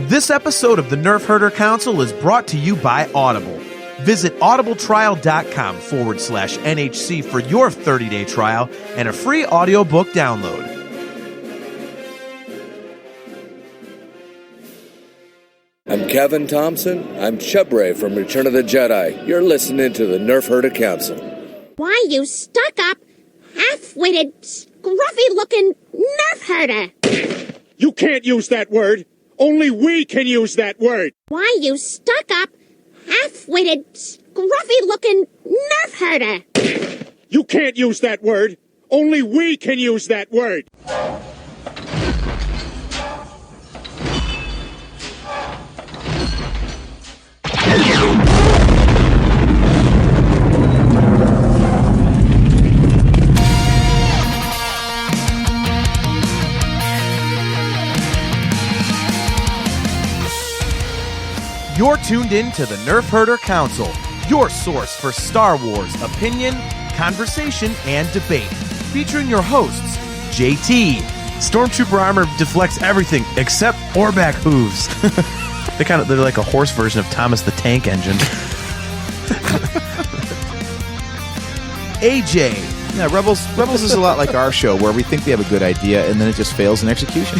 This episode of the Nerf Herder Council is brought to you by Audible. Visit audibletrial.com/NHC for your 30-day trial and a free audiobook download. I'm Kevin Thompson. I'm Chubray from Return of the Jedi. You're listening to the Nerf Herder Council. Why, you stuck-up, half-witted, scruffy-looking Nerf herder. You can't use that word. Only we can use that word. Why, you stuck-up, half-witted, scruffy-looking Nerf herder. You can't use that word. Only we can use that word. You're tuned in to the Nerf Herder Council, your source for Star Wars opinion, conversation, and debate. Featuring your hosts, JT. Stormtrooper armor deflects everything except Orback hooves. They're like a horse version of Thomas the Tank Engine. AJ. Yeah, Rebels is a lot like our show, where we think we have a good idea and then it just fails in execution.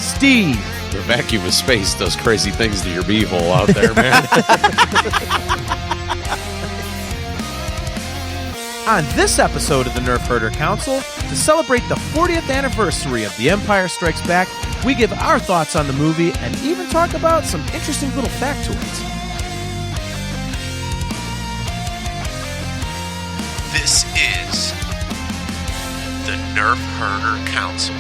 Steve. The vacuum of space does crazy things to your beehole out there, man. On this episode of the Nerf Herder Council, to celebrate the 40th anniversary of The Empire Strikes Back, we give our thoughts on the movie and even talk about some interesting little factoids. This is the Nerf Herder Council.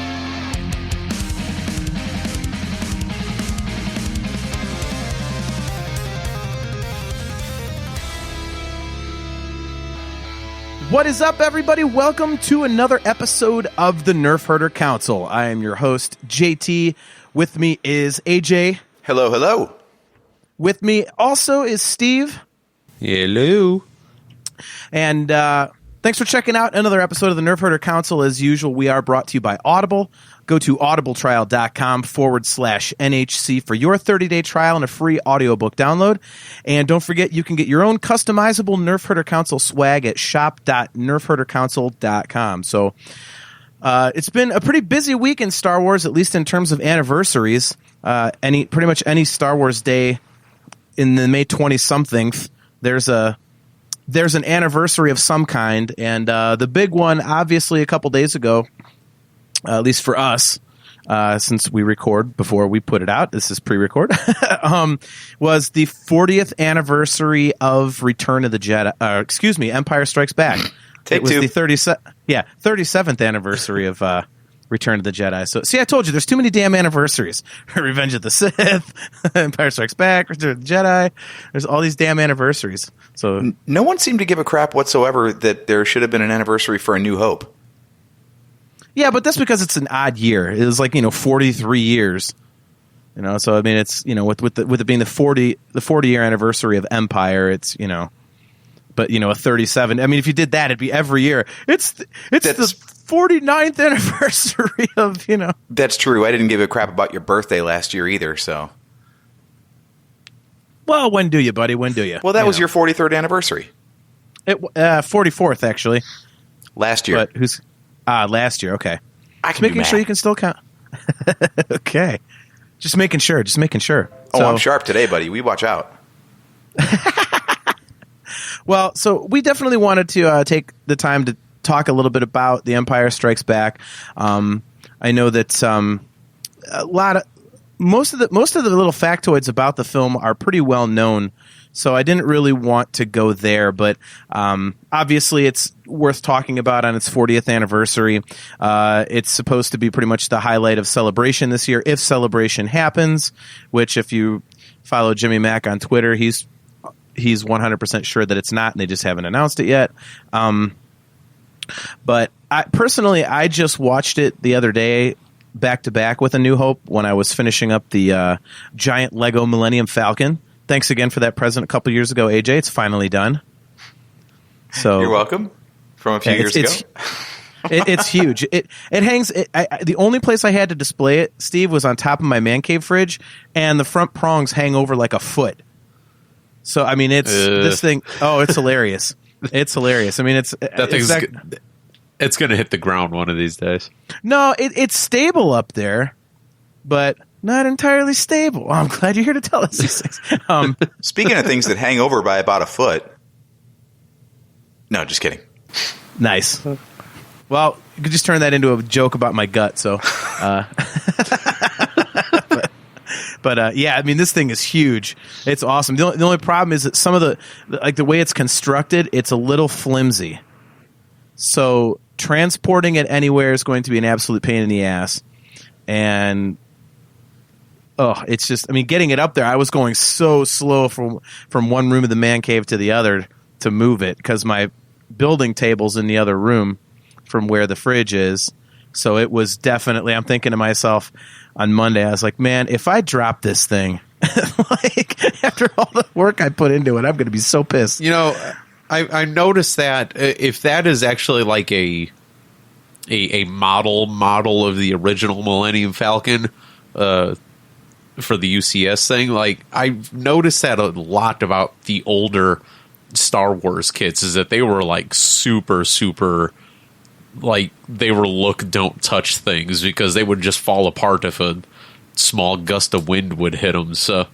What is up, everybody? Welcome to another episode of the Nerf Herder Council. I am your host, JT. With me is AJ. Hello, hello. With me also is Steve. Hello. And thanks for checking out another episode of the Nerf Herder Council. As usual, we are brought to you by Audible. Go to audibletrial.com/NHC for your 30-day trial and a free audiobook download. And don't forget, you can get your own customizable Nerf Herder Council swag at shop.nerfherdercouncil.com. So it's been a pretty busy week in Star Wars, at least in terms of anniversaries. Pretty much any Star Wars day in the May 20-something, there's an anniversary of some kind. And the big one, obviously, a couple days ago, at least for us, since we record before we put it out, this is pre-record, was the 40th anniversary of Return of the Jedi. Empire Strikes Back. It was the 37th anniversary of Return of the Jedi. So, see, I told you, there's too many damn anniversaries. Revenge of the Sith, Empire Strikes Back, Return of the Jedi. There's all these damn anniversaries. So No one seemed to give a crap whatsoever that there should have been an anniversary for A New Hope. yeah, but that's because it's an odd year. It was like 43 years. So I mean, it's with it being the 40-year anniversary of Empire, it's but a 37. I mean, if you did that, it'd be every year. It's the 49th anniversary of That's true. I didn't give a crap about your birthday last year either. So, well, when do you, buddy? When do you? well, that was your 43rd anniversary. 44th actually. Last year. But who's last year? Okay, I just can making sure you can still count. Okay, just making sure. Oh, I'm sharp today, buddy. We watch out. Well, so we definitely wanted to take the time to talk a little bit about The Empire Strikes Back. I know that most of the little factoids about the film are pretty well known, so I didn't really want to go there. But obviously, it's worth talking about on its 40th anniversary. It's supposed to be pretty much the highlight of Celebration this year, if Celebration happens. Which, if you follow Jimmy Mack on Twitter, he's 100% sure that it's not, and they just haven't announced it yet. But I just watched it the other day back to back with A New Hope when I was finishing up the giant Lego Millennium Falcon. Thanks again for that present a couple years ago, AJ. It's finally done. So you're welcome. From a few years ago. It's huge. It hangs. The only place I had to display it, Steve, was on top of my man cave fridge, and the front prongs hang over like a foot. So I mean, it's this thing. Oh, it's hilarious. It's hilarious. I mean, it's going to hit the ground one of these days. No, it's stable up there, but not entirely stable. I'm glad you're here to tell us these things. Speaking of things that hang over by about a foot. No, just kidding. Nice. Well, you could just turn that into a joke about my gut. So, but yeah, I mean, this thing is huge. It's awesome. The only problem is that some of the way it's constructed, it's a little flimsy. So transporting it anywhere is going to be an absolute pain in the ass. And it's just, I mean, getting it up there, I was going so slow from one room of the man cave to the other to move it because my building table's in the other room from where the fridge is. So it was definitely, I'm thinking to myself on Monday, I was like, man, if I drop this thing, like after all the work I put into it, I'm going to be so pissed. You know, I noticed that if that is actually like a model of the original Millennium Falcon for the UCS thing, like I've noticed that a lot about the older Star Wars kits is that they were like super like they were look don't touch things because they would just fall apart if a small gust of wind would hit them. So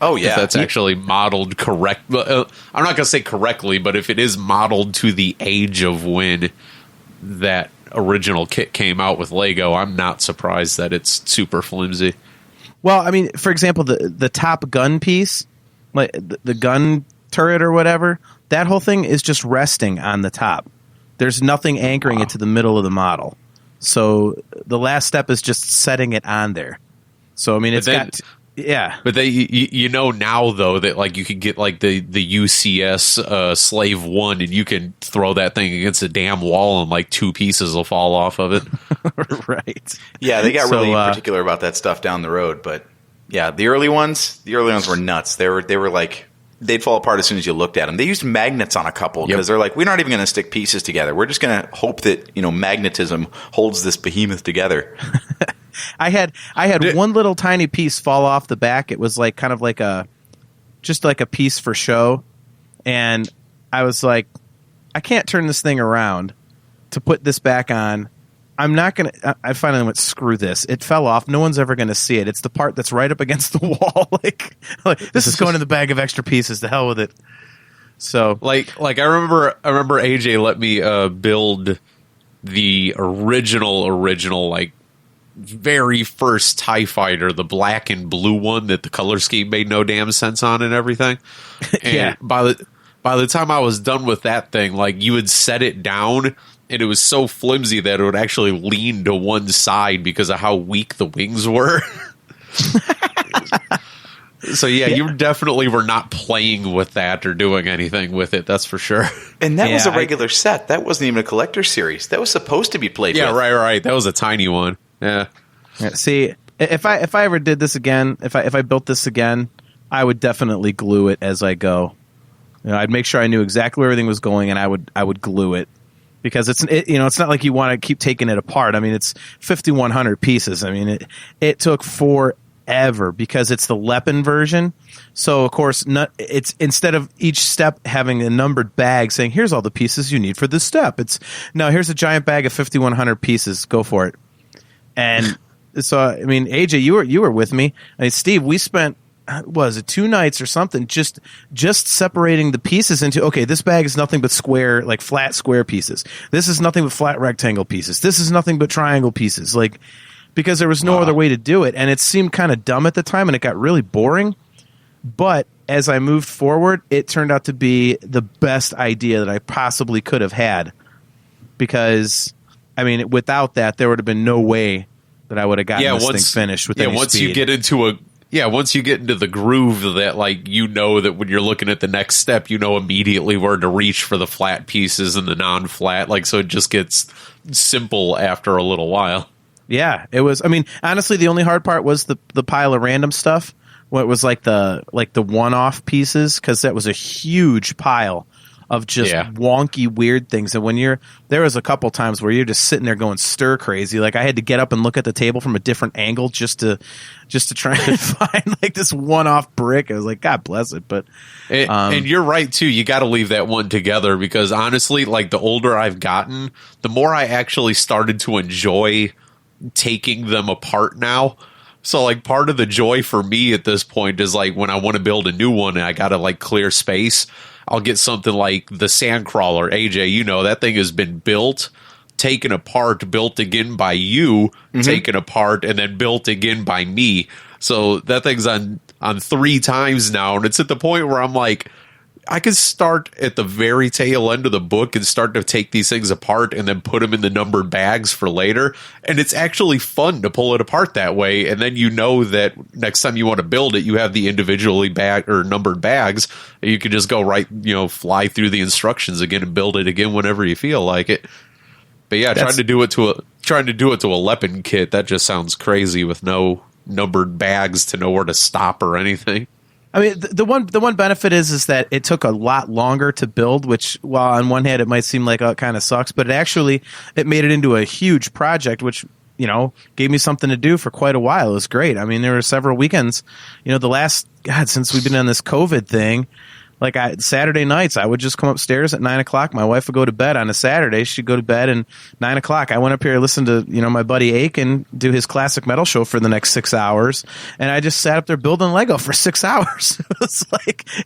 if that's actually modeled correct, I'm not gonna say correctly, but if it is modeled to the age of when that original kit came out with Lego, I'm not surprised that it's super flimsy. Well, I mean, for example, the top gun piece, like the gun turret or whatever, that whole thing is just resting on the top. There's nothing anchoring it to the middle of the model. So the last step is just setting it on there. So I mean, But they, you know now though that like you could get like the UCS Slave 1 and you can throw that thing against a damn wall and like 2 pieces will fall off of it. Right. Yeah, they got really particular about that stuff down the road, but yeah, the early ones were nuts. They were like they'd fall apart as soon as you looked at them. They used magnets on a couple because they're like, we're not even going to stick pieces together. We're just going to hope that magnetism holds this behemoth together. I had one little tiny piece fall off the back. It was like kind of like just like a piece for show, and I was like, I can't turn this thing around to put this back on. I'm not going to... I finally went, screw this. It fell off. No one's ever going to see it. It's the part that's right up against the wall. like this is going in the bag of extra pieces. To hell with it. So... Like I remember AJ let me build the original, like, very first TIE fighter, the black and blue one that the color scheme made no damn sense on and everything. And yeah. By the time I was done with that thing, like, you would set it down... And it was so flimsy that it would actually lean to one side because of how weak the wings were. So, yeah, you definitely were not playing with that or doing anything with it. That's for sure. And that was a regular set. That wasn't even a collector series. That was supposed to be played with. Yeah, right. That was a tiny one. Yeah. See, if I ever did this again, if I built this again, I would definitely glue it as I go. You know, I'd make sure I knew exactly where everything was going, and I would glue it. Because it's not like you want to keep taking it apart. I mean, it's 5,100 pieces. I mean, it took forever because it's the Leppen version. So of course, it's instead of each step having a numbered bag saying, "Here's all the pieces you need for this step." It's no, here's a giant bag of 5,100 pieces. Go for it. And so, I mean, AJ, you were with me. I mean, Steve, we spent. Was it 2 nights or something? Just separating the pieces into, okay, this bag is nothing but square, like flat square pieces. This is nothing but flat rectangle pieces. This is nothing but triangle pieces. Like, because there was no other way to do it, and it seemed kind of dumb at the time, and it got really boring. But as I moved forward, it turned out to be the best idea that I possibly could have had. Because, I mean, without that, there would have been no way that I would have gotten this thing finished with any once speed. You get into once you get into the groove that, like, you know that when you're looking at the next step, you know immediately where to reach for the flat pieces and the non-flat. Like, so it just gets simple after a little while. Yeah, it was. I mean, honestly, the only hard part was the pile of random stuff. What was like the one-off pieces, because that was a huge pile of just wonky, weird things. And there was a couple times where you're just sitting there going stir crazy. Like I had to get up and look at the table from a different angle just to try and find like this one-off brick. I was like, God bless it. But and you're right too. You got to leave that one together, because honestly, like the older I've gotten, the more I actually started to enjoy taking them apart now. So like part of the joy for me at this point is like when I want to build a new one and I got to like clear space, I'll get something like the Sandcrawler. AJ, you know, that thing has been built, taken apart, built again by you, taken apart, and then built again by me. So that thing's on 3 times now, and it's at the point where I'm like, I could start at the very tail end of the book and start to take these things apart and then put them in the numbered bags for later. And it's actually fun to pull it apart that way. And then you know that next time you want to build it, you have the individually bag or numbered bags. And you can just go fly through the instructions again and build it again whenever you feel like it. But yeah, trying to do it to a Leopard kit, that just sounds crazy with no numbered bags to know where to stop or anything. I mean, the one benefit is that it took a lot longer to build, which, while on one hand it might seem like it kind of sucks, but it made it into a huge project, which, you know, gave me something to do for quite a while. It was great. I mean, there were several weekends, you know, since we've been on this COVID thing, like Saturday nights, I would just come upstairs at 9 o'clock. My wife would go to bed on a Saturday. She'd go to bed, and 9 o'clock, I went up here to listen to, you know, my buddy Aiken do his classic metal show for the next 6 hours. And I just sat up there building Lego for 6 hours.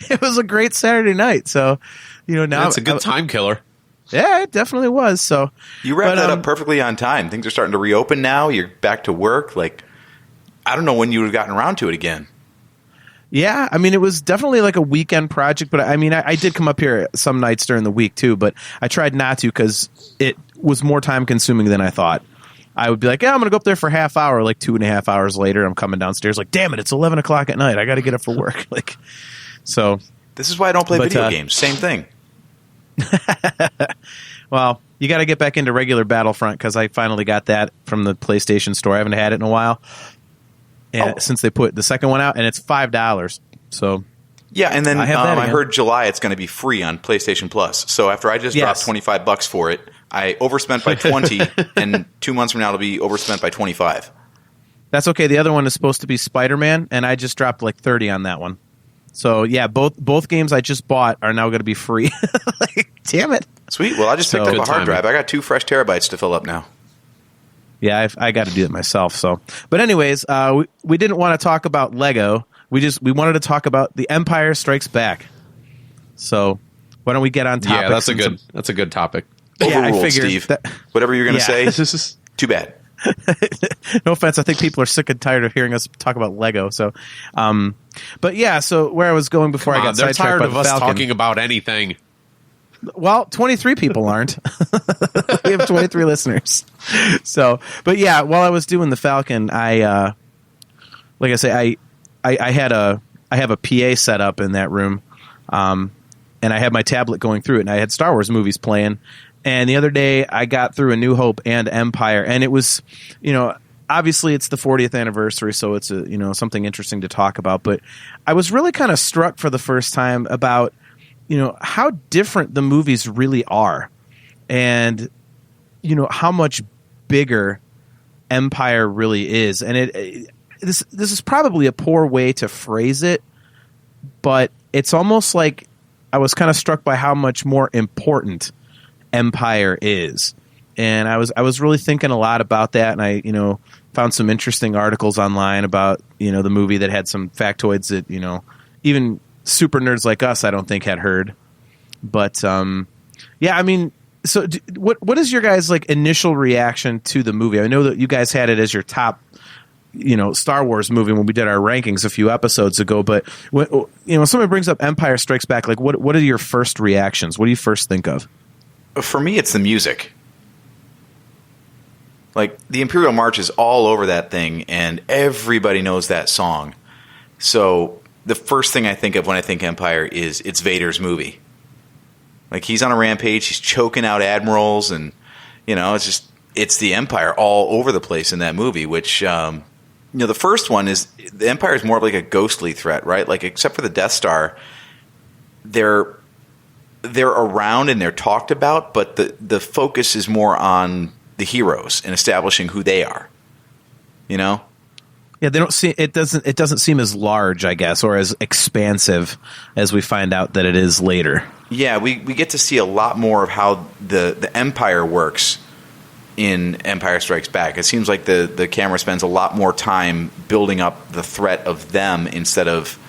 It was a great Saturday night. So, you know, now it's a good time killer. Yeah, it definitely was. So you wrapped that up perfectly on time. Things are starting to reopen now. You're back to work. Like, I don't know when you would have gotten around to it again. Yeah, I mean, it was definitely like a weekend project, but I mean, I did come up here some nights during the week too, but I tried not to because it was more time consuming than I thought. I would be like, yeah, I'm going to go up there for a half hour. Like 2.5 hours later, I'm coming downstairs like, damn it, it's 11 o'clock at night. I got to get up for work. So. This is why I don't play video games. Same thing. Well, you got to get back into regular Battlefront because I finally got that from the PlayStation Store. I haven't had it in a while. And since they put the second one out, and it's $5. So yeah, and then I heard July it's going to be free on PlayStation Plus. So after I just dropped $25 for it, I overspent by 20, and 2 months from now it'll be overspent by 25. That's okay. The other one is supposed to be Spider-Man, and I just dropped like 30 on that one. So yeah, both games I just bought are now going to be free. Damn it! Sweet. Well, I just picked up a hard drive. I got 2 fresh terabytes to fill up now. Yeah, I got to do it myself. So, but anyways, we didn't want to talk about Lego. We wanted to talk about The Empire Strikes Back. So, why don't we get on topic? Yeah, that's a good topic. Overruled, I figured, Steve. Whatever you're going to say, too bad. No offense. I think people are sick and tired of hearing us talk about Lego. So, but yeah. So where I was going before I got they're sidetracked tired by of the us Falcon. talking about anything. Well, 23 people aren't. We have 23 listeners. So, but yeah, while I was doing the Falcon, I have a PA set up in that room, and I had my tablet going through it, and I had Star Wars movies playing. And the other day, I got through A New Hope and Empire, and it was, you know, obviously it's the 40th anniversary, so it's something interesting to talk about. But I was really kind of struck for the first time about, you know, how different the movies really are, and, you know, how much bigger Empire really is. And this is probably a poor way to phrase it, but it's almost like I was kind of struck by how much more important Empire is. And I was really thinking a lot about that, and I, you know, found some interesting articles online about, you know, the movie that had some factoids that, you know, even super nerds like us, I don't think had heard. But yeah, I mean, so what is your guys' like initial reaction to the movie? I know that you guys had it as your top, you know, Star Wars movie when we did our rankings a few episodes ago. But when somebody brings up Empire Strikes Back, like what are your first reactions? What do you first think of? For me, it's the music. Like, the Imperial March is all over that thing, and everybody knows that song. So the first thing I think of when I think Empire is it's Vader's movie. Like, he's on a rampage, he's choking out admirals, and, you know, it's the Empire all over the place in that movie, which, you know, the first one is, the Empire is more of like a ghostly threat, right? Like, except for the Death Star, they're they're around and they're talked about, but the focus is more on the heroes and establishing who they are. You know? Yeah, they don't see it. Doesn't seem as large, I guess, or as expansive as we find out that it is later. Yeah, we get to see a lot more of how the Empire works in Empire Strikes Back. It seems like the camera spends a lot more time building up the threat of them instead of,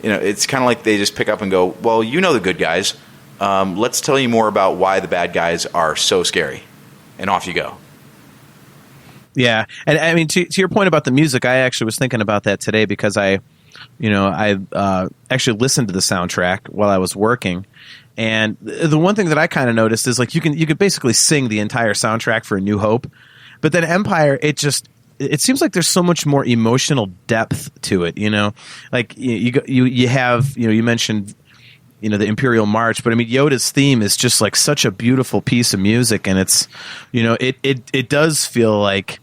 it's kind of like they just pick up and go, well, you know the good guys. Let's tell you more about why the bad guys are so scary. And off you go. Yeah, and I mean, to your point about the music, I actually was thinking about that today because I actually listened to the soundtrack while I was working, and the one thing that I kind of noticed is like you could basically sing the entire soundtrack for A New Hope, but then Empire, it seems like there's so much more emotional depth to it. Like you have you mentioned the Imperial March, but I mean Yoda's theme is just like such a beautiful piece of music, and it's it does feel like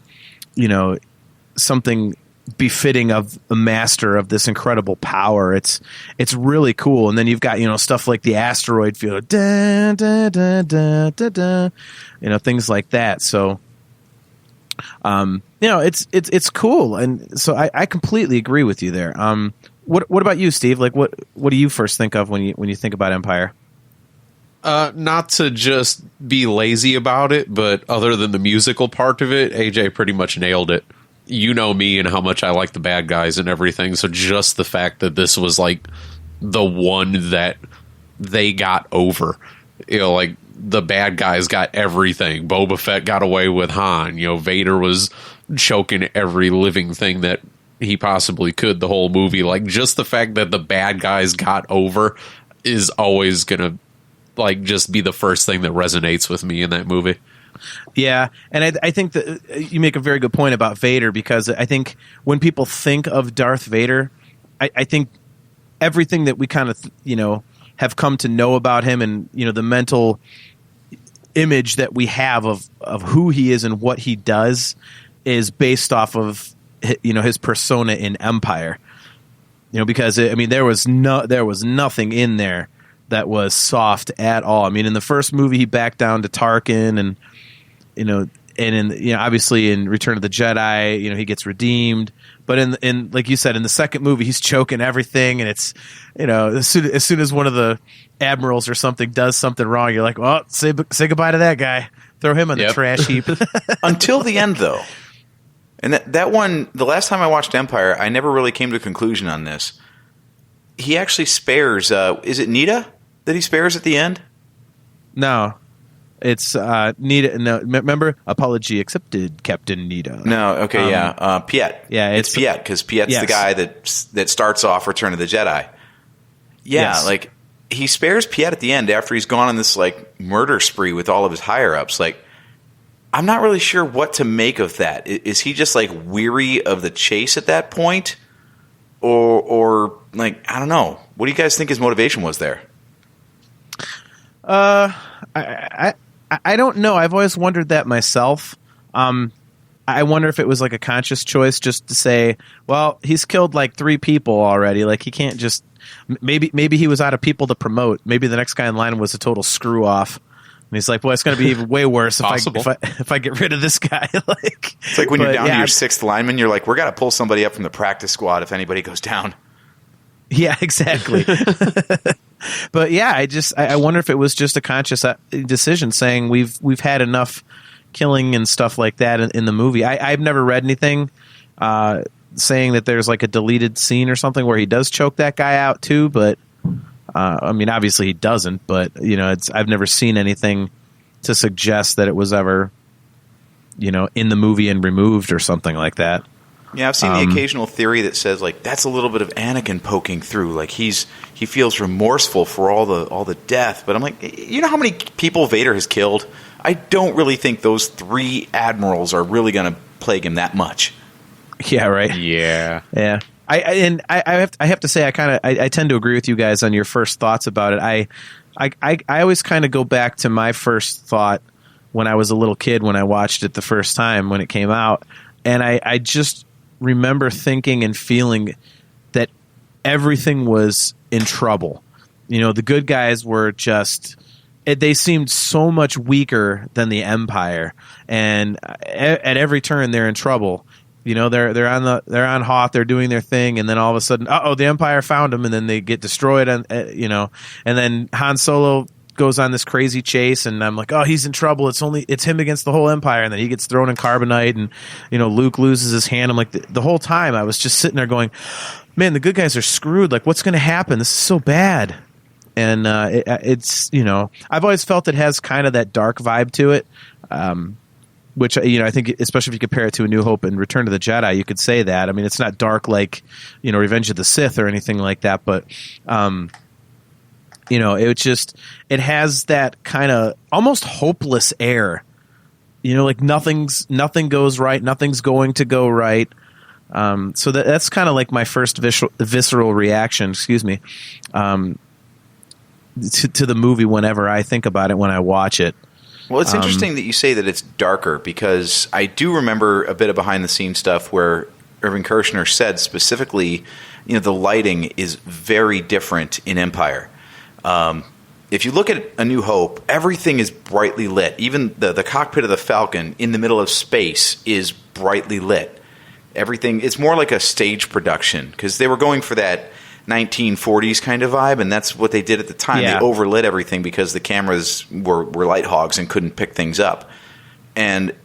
something befitting of a master of this incredible power. It's really cool. And then you've got stuff like the asteroid field, da, da, da, da, da, da, things like that. So it's cool, and so I completely agree with you there. What about you, Steve? Like what do you first think of when you think about Empire? Not to just be lazy about it, but other than the musical part of it, AJ pretty much nailed it. You know me and how much I like the bad guys and everything, so just the fact that this was like the one that they got over. Like the bad guys got everything. Boba Fett got away with Han. Vader was choking every living thing that he possibly could the whole movie. Like just the fact that the bad guys got over is always gonna like just be the first thing that resonates with me in that movie. Yeah, and I think that you make a very good point about Vader, because I think when people think of Darth Vader, I think everything that we kind of have come to know about him, and the mental image that we have of who he is and what he does is based off of his persona in Empire. Because I mean there was nothing in there that was soft at all. I mean, in the first movie, he backed down to Tarkin, and in obviously in Return of the Jedi, he gets redeemed. But in like you said, in the second movie, he's choking everything, and it's as soon as one of the admirals or something does something wrong, you're like, well, say goodbye to that guy, throw him on the trash heap. Until the end, though. And that one, the last time I watched Empire, I never really came to a conclusion on this. He actually spares. Is it Nita that he spares at the end? No, it's Nita. No, remember, apology accepted, Captain Nita. No, okay, Piet. Yeah, it's Piet, because Piet's the guy that starts off Return of the Jedi. Yeah, yes. Like he spares Piet at the end after he's gone on this like murder spree with all of his higher ups. Like, I'm not really sure what to make of that. Is he just like weary of the chase at that point? Or like, I don't know. What do you guys think his motivation was there? I don't know. I've always wondered that myself. I wonder if it was like a conscious choice just to say, well, he's killed like 3 people already. Like he can't just maybe he was out of people to promote. Maybe the next guy in line was a total screw off. And he's like, well, it's going to be even way worse if I get rid of this guy. Like, it's like when you're down to your 6th lineman, you're like, we're going to pull somebody up from the practice squad if anybody goes down. Yeah, exactly. But yeah, I wonder if it was just a conscious decision saying we've had enough killing and stuff like that in the movie. I've never read anything saying that there's like a deleted scene or something where he does choke that guy out too, but I mean, obviously he doesn't, but I've never seen anything to suggest that it was ever, in the movie and removed or something like that. Yeah, I've seen the occasional theory that says like that's a little bit of Anakin poking through, like he feels remorseful for all the death. But I'm like, you know how many people Vader has killed? I don't really think those 3 admirals are really going to plague him that much. Yeah, right. Yeah. I have to say I tend to agree with you guys on your first thoughts about it. I always kind of go back to my first thought when I was a little kid when I watched it the first time when it came out, and I just remember thinking and feeling that everything was in trouble. The good guys were just they seemed so much weaker than the Empire, and at every turn they're in trouble. They're on Hoth, they're doing their thing, and then all of a sudden, the Empire found them, and then they get destroyed, and and then Han Solo goes on this crazy chase, and I'm like, oh, he's in trouble. It's him against the whole Empire, and then he gets thrown in carbonite, and Luke loses his hand. I'm like, the whole time I was just sitting there going, man, the good guys are screwed. Like, what's going to happen? This is so bad. And it's I've always felt it has kind of that dark vibe to it. Which, I think, especially if you compare it to A New Hope and Return to the Jedi, you could say that. I mean, it's not dark like, Revenge of the Sith or anything like that, but, it has that kind of almost hopeless air. Like nothing goes right, nothing's going to go right. So that's kind of like my first visceral reaction, to the movie whenever I think about it when I watch it. Well, it's interesting that you say that it's darker, because I do remember a bit of behind-the-scenes stuff where Irving Kershner said specifically, the lighting is very different in Empire. If you look at A New Hope, everything is brightly lit. Even the cockpit of the Falcon in the middle of space is brightly lit. Everything, it's more like a stage production, because they were going for that 1940s kind of vibe, and that's what they did at the time. Yeah. They overlit everything because the cameras were light hogs and couldn't pick things up. And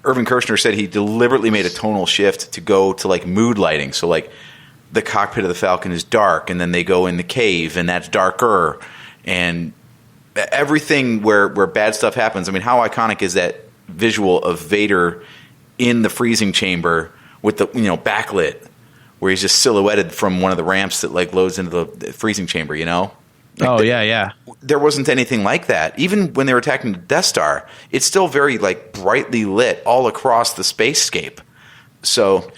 Irving Kershner said he deliberately made a tonal shift to go to like mood lighting. So like the cockpit of the Falcon is dark, and then they go in the cave, and that's darker. And everything where bad stuff happens. I mean, how iconic is that visual of Vader in the freezing chamber with the backlit, where he's just silhouetted from one of the ramps that like loads into the freezing chamber, Yeah. There wasn't anything like that. Even when they were attacking the Death Star, it's still very like brightly lit all across the spacescape. So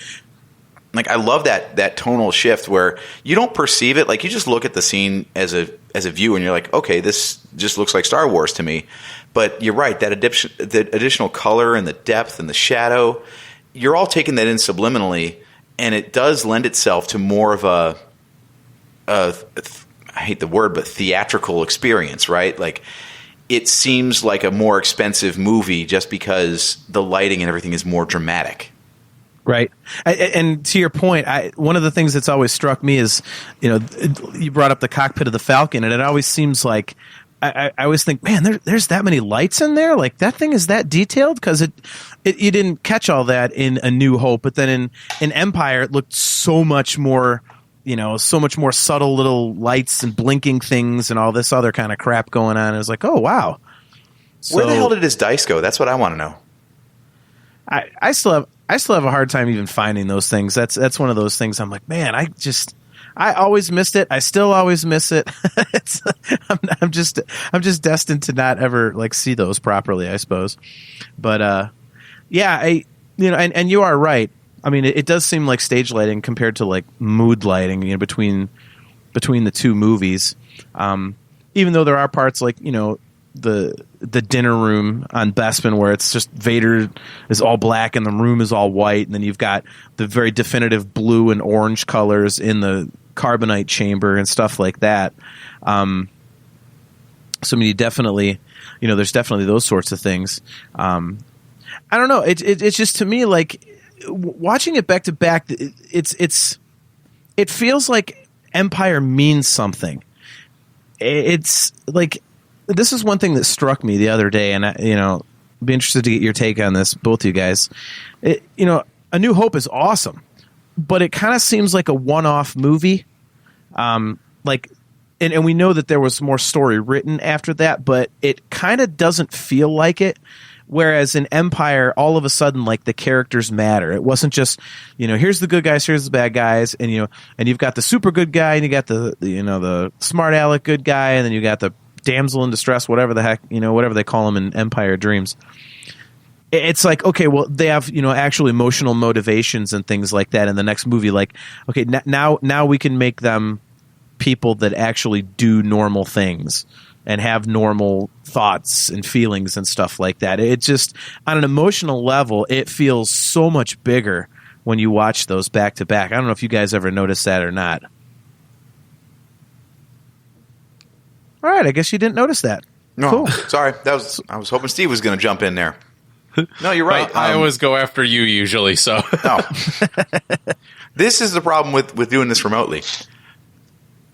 like I love that tonal shift where you don't perceive it. Like you just look at the scene as a view and you're like, okay, this just looks like Star Wars to me. But you're right, that the additional color and the depth and the shadow, you're all taking that in subliminally. And it does lend itself to more of a I hate the word, but theatrical experience, right? Like it seems like a more expensive movie just because the lighting and everything is more dramatic. Right. And to your point, one of the things that's always struck me is, you brought up the cockpit of the Falcon, and it always seems like I always think, man, there's that many lights in there. Like that thing is that detailed, because you didn't catch all that in A New Hope, but then in Empire it looked so much more, so much more subtle little lights and blinking things and all this other kind of crap going on. It was like, oh wow. Where the hell did his dice go? That's what I want to know. I still have a hard time even finding those things. That's one of those things. I'm like, man, I always missed it. I still always miss it. I'm just destined to not ever like see those properly, I suppose. But and you are right. I mean, it does seem like stage lighting compared to like mood lighting, between the two movies. Even though there are parts like the dinner room on Bespin where it's just Vader is all black and the room is all white, and then you've got the very definitive blue and orange colors in the carbonite chamber and stuff like that. So I mean, you definitely, there's definitely those sorts of things. I don't know. It's just, to me, like watching it back to back, it feels like Empire means something. It's like, this is one thing that struck me the other day, and I'd be interested to get your take on this, both of you guys. A New Hope is awesome, but it kind of seems like a one-off movie. And we know that there was more story written after that, but it kind of doesn't feel like it. Whereas in Empire, all of a sudden, like the characters matter. It wasn't just, here's the good guys, here's the bad guys, and and you've got the super good guy, and you got the smart aleck good guy, and then you got the damsel in distress, whatever the heck, whatever they call them in Empire Dreams. It's like, okay, well, they have, actual emotional motivations and things like that in the next movie. Like, okay, now we can make them people that actually do normal things and have normal thoughts and feelings and stuff like that. It just, on an emotional level, it feels so much bigger when you watch those back to back. I don't know if you guys ever noticed that or not. All right, I guess you didn't notice that. No, Cool. sorry. I was hoping Steve was going to jump in there. No, you're right. I always go after you usually, so. No. This is the problem with doing this remotely.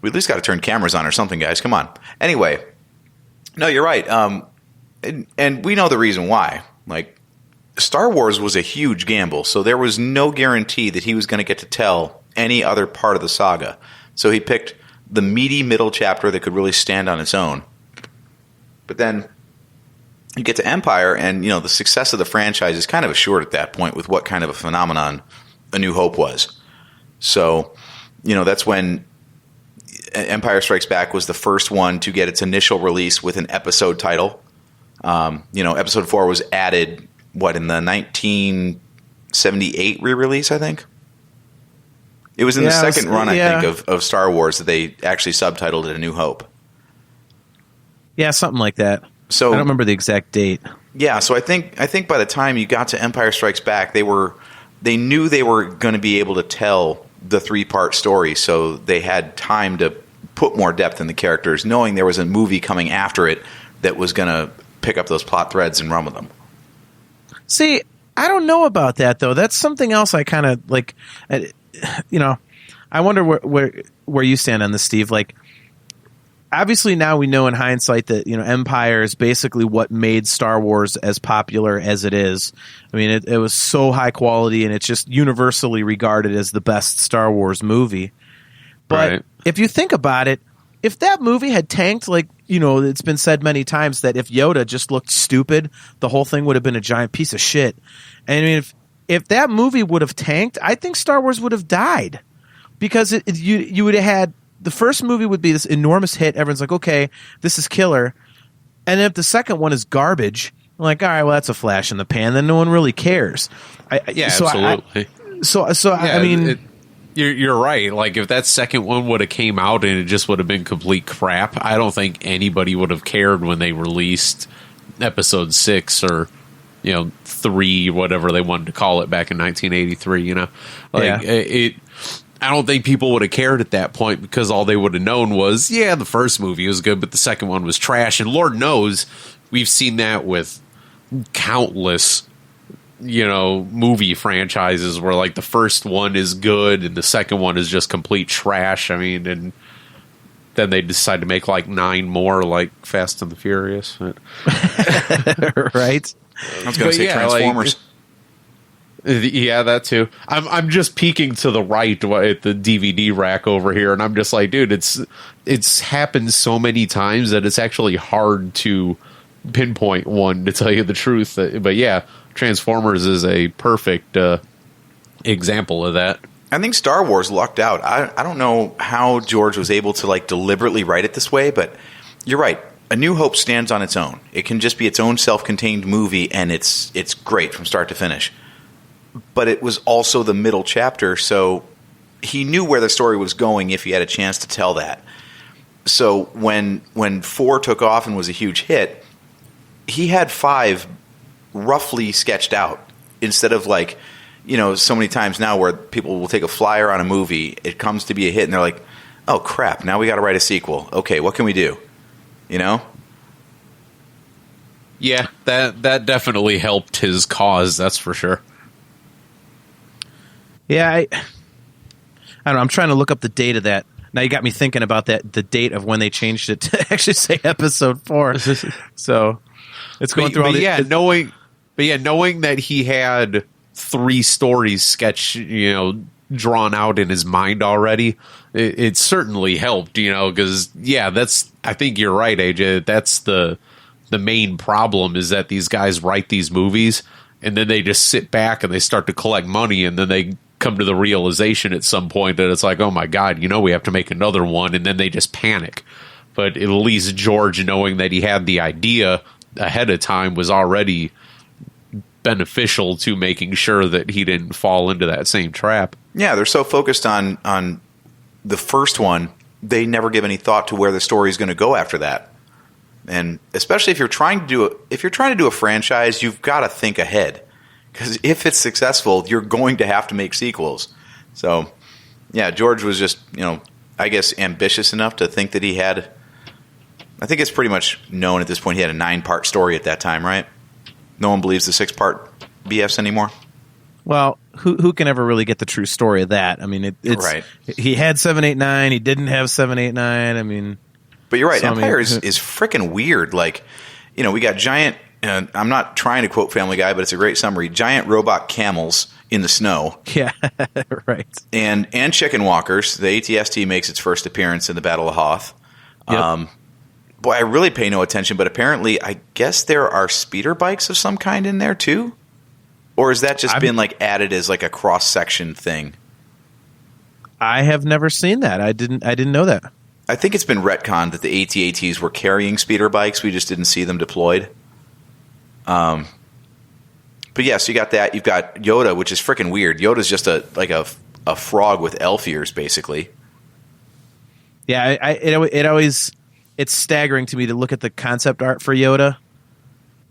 We at least got to turn cameras on or something, guys. Come on. Anyway, no, you're right. And we know the reason why. Like, Star Wars was a huge gamble, so there was no guarantee that he was going to get to tell any other part of the saga. So he picked the meaty middle chapter that could really stand on its own. But then you get to Empire, and the success of the franchise is kind of assured at that point with what kind of a phenomenon A New Hope was. So, that's when Empire Strikes Back was the first one to get its initial release with an episode title. Episode 4 was added, in the 1978 re-release, I think? It was in the second run, I think, of Star Wars that they actually subtitled it A New Hope. Yeah, something like that. So I don't remember the exact date. Yeah, so I think by the time you got to Empire Strikes Back, they knew they were going to be able to tell the 3-part story, so they had time to put more depth in the characters, knowing there was a movie coming after it that was going to pick up those plot threads and run with them. See, I don't know about that though. That's something else I kind of like. I wonder where you stand on this, Steve. Like, obviously now we know in hindsight that Empire is basically what made Star Wars as popular as it is. I mean, it was so high quality, and it's just universally regarded as the best Star Wars movie. But if you think about it, if that movie had tanked, like, it's been said many times that if Yoda just looked stupid, the whole thing would have been a giant piece of shit. And I mean, if that movie would have tanked, I think Star Wars would have died, because you would have had. The first movie would be this enormous hit. Everyone's like, okay, this is killer. And then if the second one is garbage, I'm like, all right, well, that's a flash in the pan. Then no one really cares. Absolutely. I mean, you're right. Like, if that second one would have came out and it just would have been complete crap, I don't think anybody would have cared when they released Episode 6 or 3, whatever they wanted to call it back in 1983. I don't think people would have cared at that point, because all they would have known was, the first movie was good, but the second one was trash. And Lord knows we've seen that with countless, movie franchises where, like, the first one is good and the second one is just complete trash. I mean, and then they decide to make like 9 more, like Fast and the Furious. Right? I was going to say Transformers. Yeah, that too. I'm just peeking to the right at the DVD rack over here, and I'm just like, dude, it's happened so many times that it's actually hard to pinpoint one, to tell you the truth. But yeah, Transformers is a perfect example of that. I think Star Wars lucked out. I don't know how George was able to deliberately write it this way, but you're right. A New Hope stands on its own. It can just be its own self-contained movie, and it's great from start to finish. But it was also the middle chapter, so he knew where the story was going if he had a chance to tell that. So when 4 took off and was a huge hit, he had 5 roughly sketched out, instead of so many times now where people will take a flyer on a movie, it comes to be a hit, and they're like, oh crap, now we got to write a sequel. Okay, what can we do? Yeah, that definitely helped his cause, that's for sure. Yeah, I don't know. I'm trying to look up the date of that. Now you got me thinking about the date of when they changed it to actually say Episode 4. So it's going through all the... knowing that he had 3 stories sketched, drawn out in his mind already, it certainly helped, because I think you're right, AJ. That's the main problem, is that these guys write these movies and then they just sit back and they start to collect money, and then they come to the realization at some point that it's like, oh my God, we have to make another one, and then they just panic. But at least George, knowing that he had the idea ahead of time, was already beneficial to making sure that he didn't fall into that same trap. Yeah, they're so focused on the first one, they never give any thought to where the story is going to go after that. And especially if you're trying to do a franchise, you've got to think ahead, because if it's successful, you're going to have to make sequels. So, yeah, George was just, I guess, ambitious enough to think that he had I think it's pretty much known at this point he had a 9-part story at that time, right? No one believes the 6-part BS anymore. Well, who can ever really get the true story of that? I mean, it's right. He had 789. He didn't have 789. I mean, but you're right. So, Empire is freaking weird. Like, we got giant. I'm not trying to quote Family Guy, but it's a great summary. Giant robot camels in the snow. Yeah, right. And chicken walkers. The ATST makes its first appearance in the Battle of Hoth. Yep. Boy, I really pay no attention, but apparently, I guess there are speeder bikes of some kind in there too. Or has that just been like added as like a cross section thing? I have never seen that. I didn't know that. I think it's been retconned that the AT-ATs were carrying speeder bikes. We just didn't see them deployed. But yeah, so you got that. You've got Yoda, which is freaking weird. Yoda's just a frog with elf ears, basically. Yeah, it's staggering to me to look at the concept art for Yoda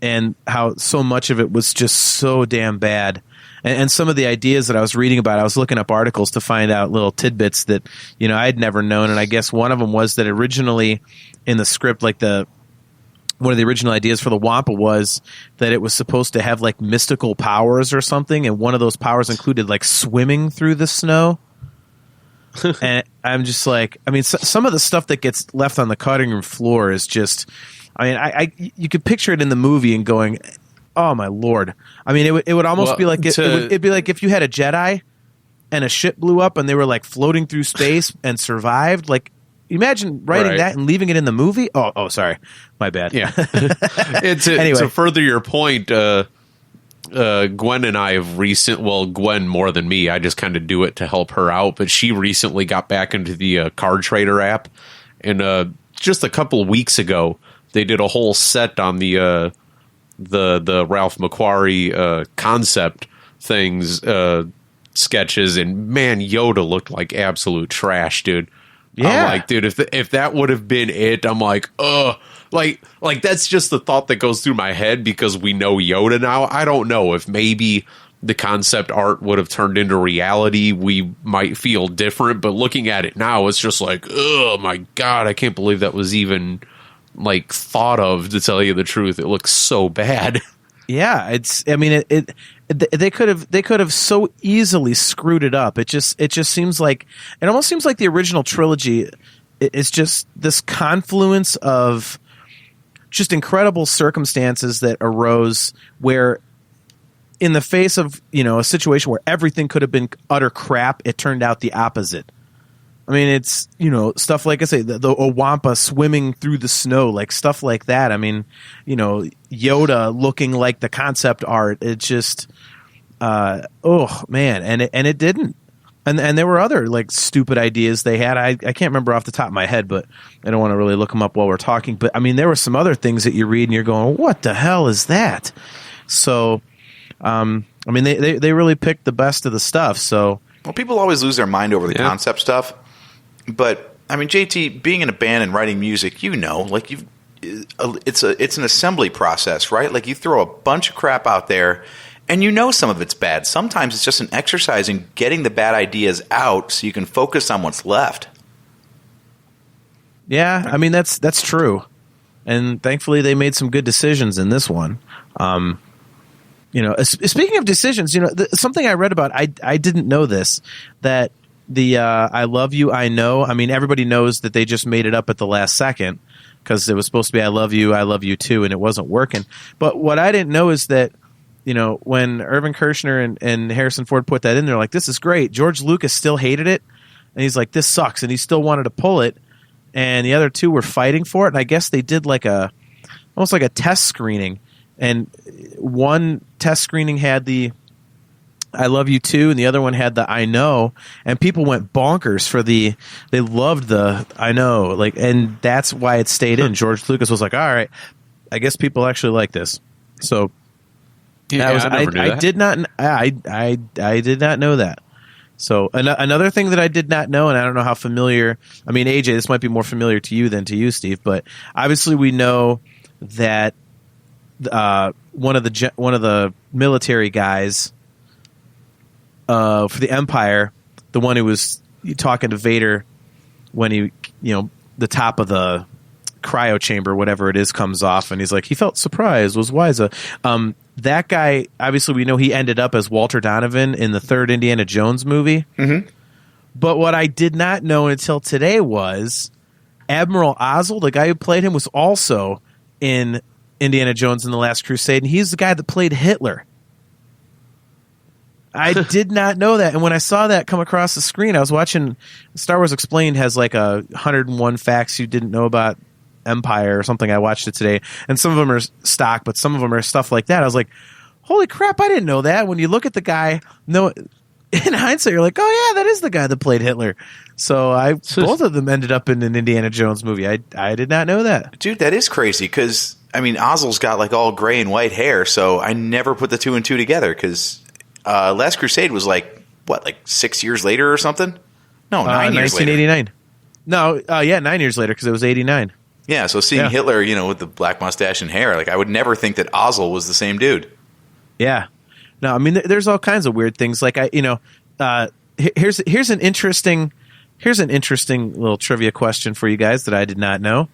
and how so much of it was just so damn bad. And some of the ideas that I was reading about, I was looking up articles to find out little tidbits that, I'd never known. And I guess one of them was that originally in the script, like one of the original ideas for the Wampa was that it was supposed to have like mystical powers or something. And one of those powers included like swimming through the snow. And I'm just like, I mean, some of the stuff that gets left on the cutting room floor is just, I mean, you could picture it in the movie and going, oh my Lord. I mean, it would almost be like, it'd be like if you had a Jedi and a ship blew up and they were like floating through space and survived. Like, imagine writing that and leaving it in the movie. Oh, sorry. My bad. Yeah. Anyway. To further your point, Gwen and I have Gwen more than me. I just kind of do it to help her out. But she recently got back into the Card Trader app. And just a couple of weeks ago, they did a whole set on the Ralph McQuarrie concept things, sketches. And man, Yoda looked like absolute trash, dude. Yeah. I'm like, dude, if that would have been it, I'm like, ugh. Like that's just the thought that goes through my head because we know Yoda now. I don't know if maybe the concept art would have turned into reality. We might feel different, but looking at it now, it's just like, oh my God, I can't believe that was even like thought of, to tell you the truth. It looks so bad. Yeah, they could have so easily screwed it up. It just seems like, it almost seems like the original trilogy is just this confluence of just incredible circumstances that arose where, in the face of a situation where everything could have been utter crap, it turned out the opposite. I mean, it's stuff like I say, the Wampa swimming through the snow, like stuff like that. I mean, Yoda looking like the concept art. It just, oh man, and it didn't. And there were other like stupid ideas they had. I can't remember off the top of my head, but I don't want to really look them up while we're talking. But I mean, there were some other things that you read and you're going, what the hell is that? So, I mean, they really picked the best of the stuff. So, well, people always lose their mind over the concept stuff. But I mean, JT, being in a band and writing music, like it's an assembly process, right? Like you throw a bunch of crap out there. And some of it's bad. Sometimes it's just an exercise in getting the bad ideas out so you can focus on what's left. Yeah, I mean, that's true. And thankfully they made some good decisions in this one. Speaking of decisions, something I read about, I didn't know this, that the I Love You, I Know, I mean, everybody knows that they just made it up at the last second because it was supposed to be I Love You Too, and it wasn't working. But what I didn't know is that, when Irvin Kershner and Harrison Ford put that in, they're like, this is great. George Lucas still hated it. And he's like, this sucks. And he still wanted to pull it. And the other two were fighting for it. And I guess they did almost like a test screening. And one test screening had the I Love You Too, and the other one had the I Know. And people went bonkers they loved the I Know. And that's why it stayed in. George Lucas was like, all right, I guess people actually like this. So, I did not know that. So another thing that I did not know, and I don't know how familiar. I mean, AJ, this might be more familiar to you than to you, Steve. But obviously, we know that one of the military guys for the Empire, the one who was talking to Vader when he, the top of the cryo chamber, whatever it is, comes off, and he's like, he felt surprised, was wiser. That guy, obviously, we know he ended up as Walter Donovan in the third Indiana Jones movie. Mm-hmm. But what I did not know until today was Admiral Ozzel, the guy who played him, was also in Indiana Jones and the Last Crusade, and he's the guy that played Hitler. I did not know that, and when I saw that come across the screen, I was watching Star Wars Explained has like 101 facts you didn't know about Empire or something. I watched it today, and some of them are stock, but some of them are stuff like that. I was like, holy crap, I didn't know that. When you look at the guy, no, in hindsight, you're like, oh yeah, that is the guy that played Hitler. So both of them ended up in an Indiana Jones movie. I did not know that. Dude, that is crazy, because, I mean, Ozzel's got like all gray and white hair, so I never put the two and two together, because Last Crusade was like, what, like 6 years later or something? No, 9 years later. 1989. No, 9 years later, because it was 89. Yeah, so seeing Hitler, with the black mustache and hair, like I would never think that Ozzel was the same dude. Yeah. No, I mean, there's all kinds of weird things. Like here's an interesting little trivia question for you guys that I did not know.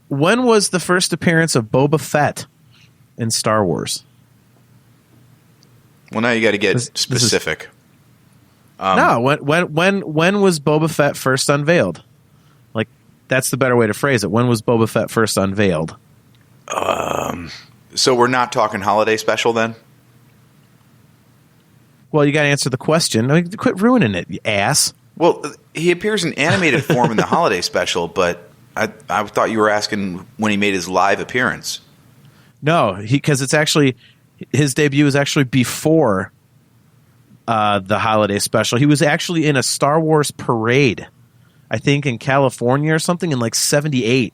When was the first appearance of Boba Fett in Star Wars? Well, now you got to get specific. No, when was Boba Fett first unveiled? Like, that's the better way to phrase it. When was Boba Fett first unveiled? So we're not talking holiday special then? Well, you got to answer the question. I mean, quit ruining it, you ass. Well, he appears in animated form in the holiday special, but I thought you were asking when he made his live appearance. No, because it's actually his debut is actually before the holiday special. He was actually in a Star Wars parade, I think in California or something, in like '78.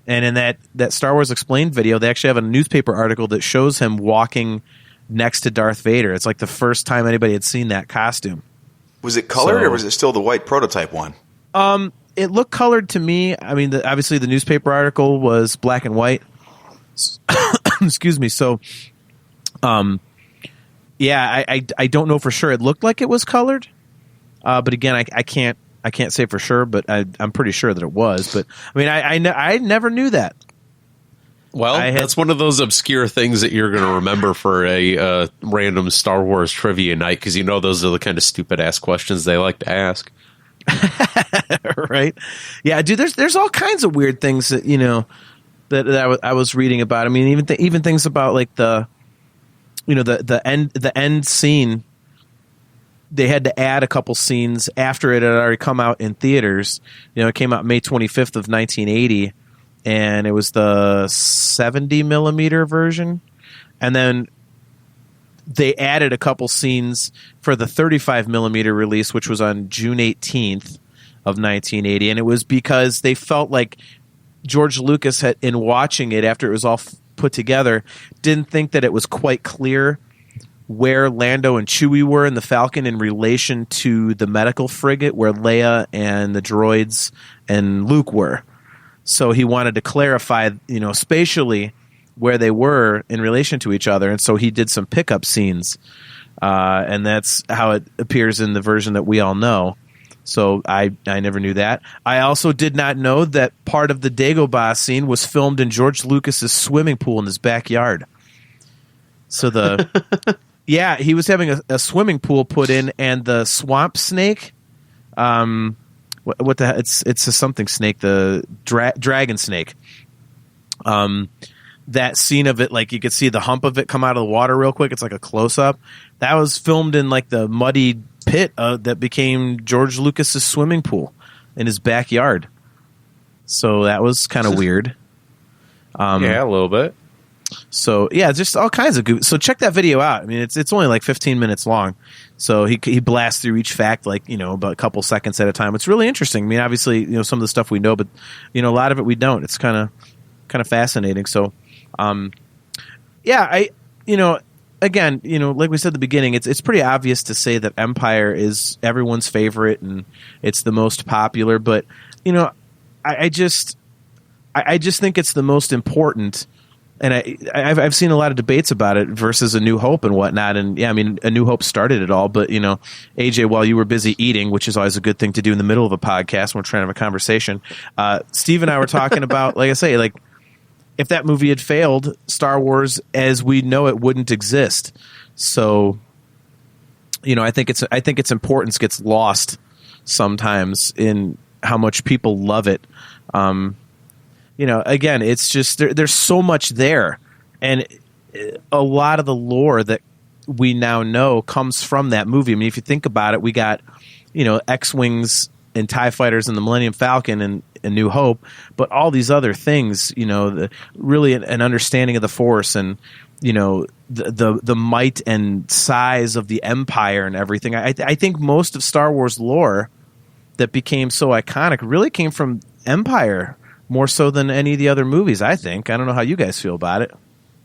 And in that Star Wars Explained video, they actually have a newspaper article that shows him walking next to Darth Vader. It's like the first time anybody had seen that costume. Was it colored or was it still the white prototype one? It looked colored to me. I mean, obviously the newspaper article was black and white. Excuse me. So, yeah, I don't know for sure. It looked like it was colored, but again, I can't say for sure. But I'm pretty sure that it was. But I mean, I never knew that. Well, that's one of those obscure things that you're going to remember for a random Star Wars trivia night, because those are the kind of stupid ass questions they like to ask. Right? Yeah, dude. There's all kinds of weird things that that I was reading about. I mean, even things about like the end scene. They had to add a couple scenes after it had already come out in theaters. It came out May 25th of 1980. And it was the 70 millimeter version. And then they added a couple scenes for the 35 millimeter release, which was on June 18th of 1980. And it was because they felt like George Lucas had, in watching it after it was all put together, didn't think that it was quite clear where Lando and Chewie were in the Falcon in relation to the medical frigate where Leia and the droids and Luke were. So he wanted to clarify, spatially where they were in relation to each other. And so he did some pickup scenes. And that's how it appears in the version that we all know. So I never knew that. I also did not know that part of the Dagobah scene was filmed in George Lucas's swimming pool in his backyard. So yeah, he was having a swimming pool put in, and the swamp snake, what the hell? It's a something snake, the dragon snake. That scene of it, like you could see the hump of it come out of the water real quick. It's like a close up. That was filmed in like the muddy pit that became George Lucas's swimming pool in his backyard. So that was kind of weird. Yeah, a little bit. So yeah, just all kinds of so check that video out. I mean, it's only like 15 minutes long. So he blasts through each fact like about a couple seconds at a time. It's really interesting. I mean, obviously some of the stuff we know, but a lot of it we don't. It's kind of fascinating. So yeah, again, like we said at the beginning, it's pretty obvious to say that Empire is everyone's favorite and it's the most popular. But I just think it's the most important. and I've seen a lot of debates about it versus A New Hope and whatnot. And yeah, I mean, A New Hope started it all, but AJ, while you were busy eating, which is always a good thing to do in the middle of a podcast when we're trying to have a conversation, Steve and I were talking about, like I say, like if that movie had failed, Star Wars as we know it wouldn't exist. So, I think its importance gets lost sometimes in how much people love it. Again, it's just there's so much there, and a lot of the lore that we now know comes from that movie. I mean, if you think about it, we got X-wings and TIE fighters and the Millennium Falcon and A New Hope, but all these other things, really an understanding of the Force and the might and size of the Empire and everything. I think most of Star Wars lore that became so iconic really came from Empire more so than any of the other movies, I think. I don't know how you guys feel about it.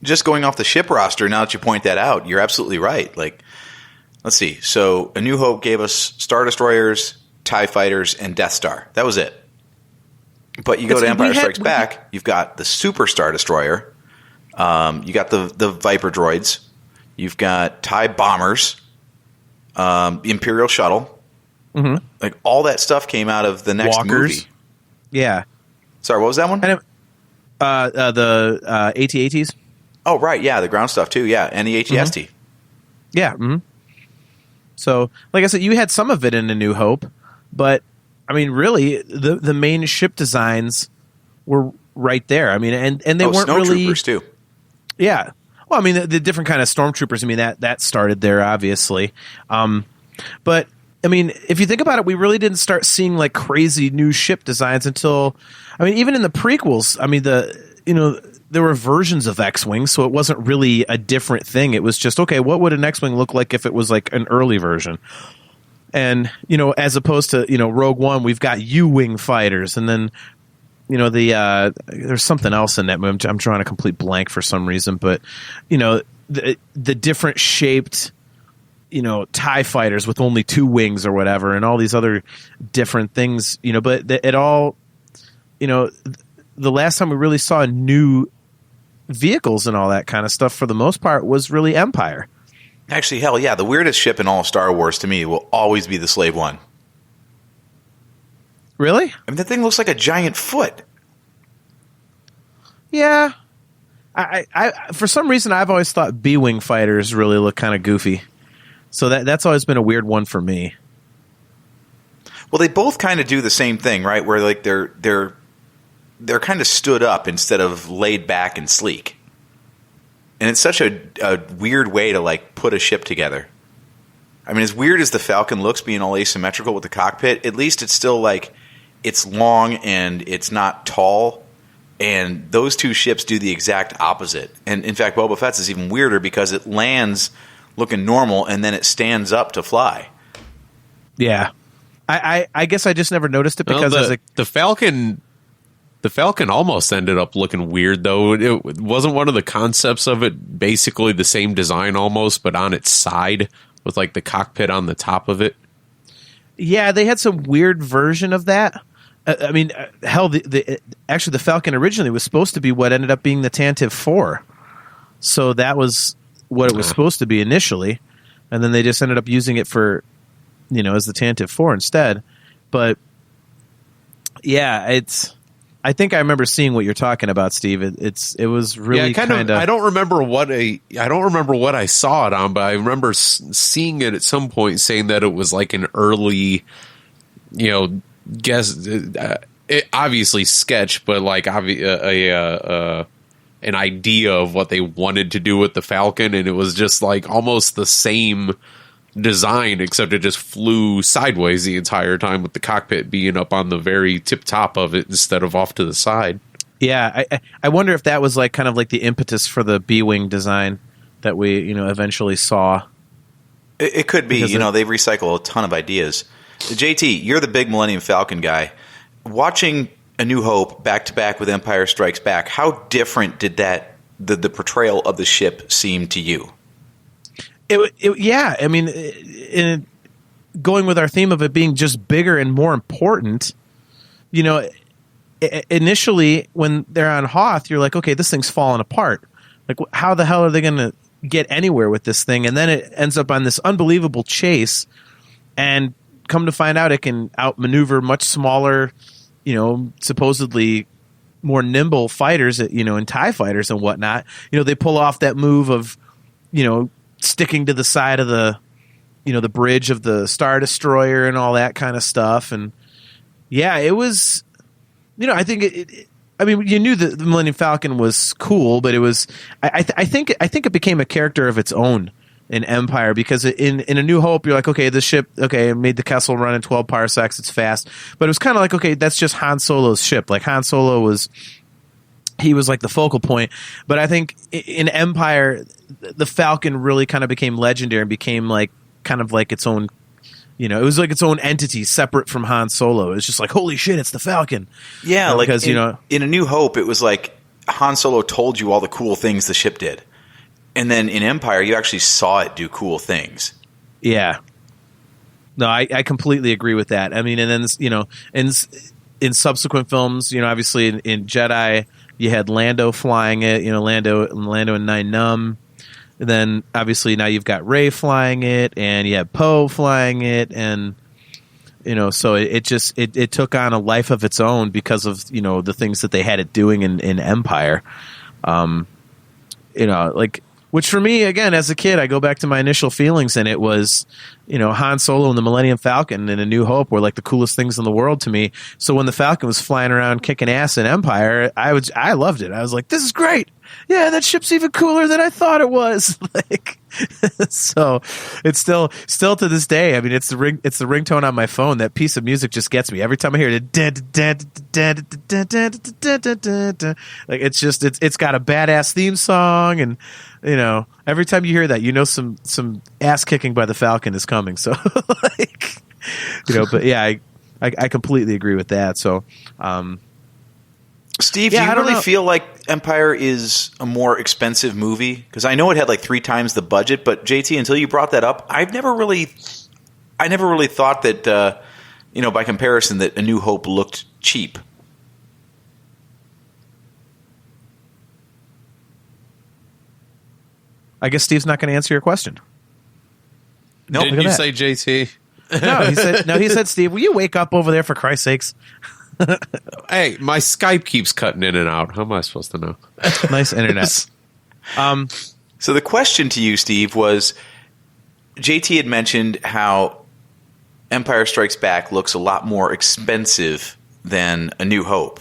Just going off the ship roster, now that you point that out, you're absolutely right. Like, let's see. So A New Hope gave us Star Destroyers, TIE Fighters, and Death Star. That was it. But you go to Empire Strikes Back, you've got the Super Star Destroyer. You got the Viper droids. You've got TIE bombers. The Imperial shuttle. Mm-hmm. Like, all that stuff came out of the next movie. Yeah. Sorry, what was that one? The AT-ATs. Oh, right. Yeah, the ground stuff, too. Yeah, and the AT-ST. Mm-hmm. Yeah. Mm-hmm. So, like I said, you had some of it in A New Hope, but, I mean, really, the main ship designs were right there. I mean, and they weren't really... snowtroopers, too. Yeah. Well, I mean, the different kind of stormtroopers, I mean, that started there, obviously. But, I mean, if you think about it, we really didn't start seeing, like, crazy new ship designs until... I mean, even in the prequels, I mean, there were versions of X-Wing, so it wasn't really a different thing. It was just, okay, what would an X-Wing look like if it was, like, an early version? And, as opposed to, Rogue One, we've got U-Wing fighters, and then... there's something else in that movie. I'm drawing a complete blank for some reason, but the different shaped, TIE fighters with only 2 wings or whatever, and all these other different things, but it all, the last time we really saw new vehicles and all that kind of stuff for the most part was really Empire. Actually, hell yeah, the weirdest ship in all of Star Wars to me will always be the Slave One. Really? I mean, that thing looks like a giant foot. Yeah. I for some reason, I've always thought B-Wing fighters really look kind of goofy. So that's always been a weird one for me. Well, they both kind of do the same thing, right? Where like they're kind of stood up instead of laid back and sleek. And it's such a weird way to like put a ship together. I mean, as weird as the Falcon looks being all asymmetrical with the cockpit, at least it's still like it's long and it's not tall. And those two ships do the exact opposite. And in fact, Boba Fett's is even weirder because it lands looking normal and then it stands up to fly. Yeah. I guess I just never noticed it because the Falcon almost ended up looking weird, though. It wasn't one of the concepts of it basically the same design almost, but on its side with like the cockpit on the top of it. Yeah, they had some weird version of that. I mean, hell, actually the Falcon originally was supposed to be what ended up being the Tantive 4. So that was what it was supposed to be initially. And then they just ended up using it for, as the Tantive 4 instead. But yeah, I think I remember seeing what you're talking about, Steve. It was really kind of. I don't remember what I saw it on, but I remember seeing it at some point, saying that it was like an early, guess. It obviously sketch, but like an idea of what they wanted to do with the Falcon, and it was just like almost the same design, except it just flew sideways the entire time with the cockpit being up on the very tip top of it instead of off to the side. Yeah, I wonder if that was like kind of like the impetus for the B-Wing design that we eventually saw. It could be. They've recycled a ton of ideas. JT, you're the big Millennium Falcon guy. Watching A New Hope back to back with Empire Strikes Back, how different did the portrayal of the ship seem to you? Yeah, I mean, going with our theme of it being just bigger and more important, initially when they're on Hoth, you're like, okay, this thing's falling apart. Like, how the hell are they going to get anywhere with this thing? And then it ends up on this unbelievable chase, and come to find out, it can outmaneuver much smaller, supposedly more nimble fighters, and TIE fighters and whatnot. They pull off that move of, sticking to the side of the bridge of the Star Destroyer and all that kind of stuff. And yeah, it was, I think you knew that the Millennium Falcon was cool, but it was, I think it became a character of its own in Empire, because in A New Hope, you're like, okay, this ship, okay, it made the Kessel run in 12 parsecs, it's fast. But it was kind of like, okay, that's just Han Solo's ship. Like, Han Solo was like the focal point. But I think in Empire, the Falcon really kind of became legendary and became like kind of like its own, it was like its own entity separate from Han Solo. It's just like, holy shit, it's the Falcon. Yeah, because in A New Hope, it was like Han Solo told you all the cool things the ship did. And then in Empire, you actually saw it do cool things. Yeah. No, I completely agree with that. I mean, and then, in subsequent films, obviously in Jedi, you had Lando flying it, Lando and Nien Nunb. And then obviously now you've got Rey flying it, and you have Poe flying it, and so it took on a life of its own because of the things that they had it doing in Empire. Which for me, again, as a kid, I go back to my initial feelings, and it was, Han Solo and the Millennium Falcon and A New Hope were like the coolest things in the world to me. So when the Falcon was flying around kicking ass in Empire, I loved it. I was like, this is great. Yeah, that ship's even cooler than I thought it was. So it's still to this day. I mean, it's the ringtone on my phone. That piece of music just gets me every time I hear it. Like, it's got a badass theme song, and every time you hear that, some ass kicking by the Falcon is coming. So but yeah, I completely agree with that. So Steve, do you really feel like Empire is a more expensive movie? Because I know it had like 3 times the budget, but JT, until you brought that up, I never really thought that, by comparison, that A New Hope looked cheap. I guess Steve's not going to answer your question. No, didn't you say JT? No, he said, Steve, will you wake up over there for Christ's sakes? Hey, my Skype keeps cutting in and out. How am I supposed to know? Nice internet. So the question to you, Steve, was JT had mentioned how Empire Strikes Back looks a lot more expensive than A New Hope.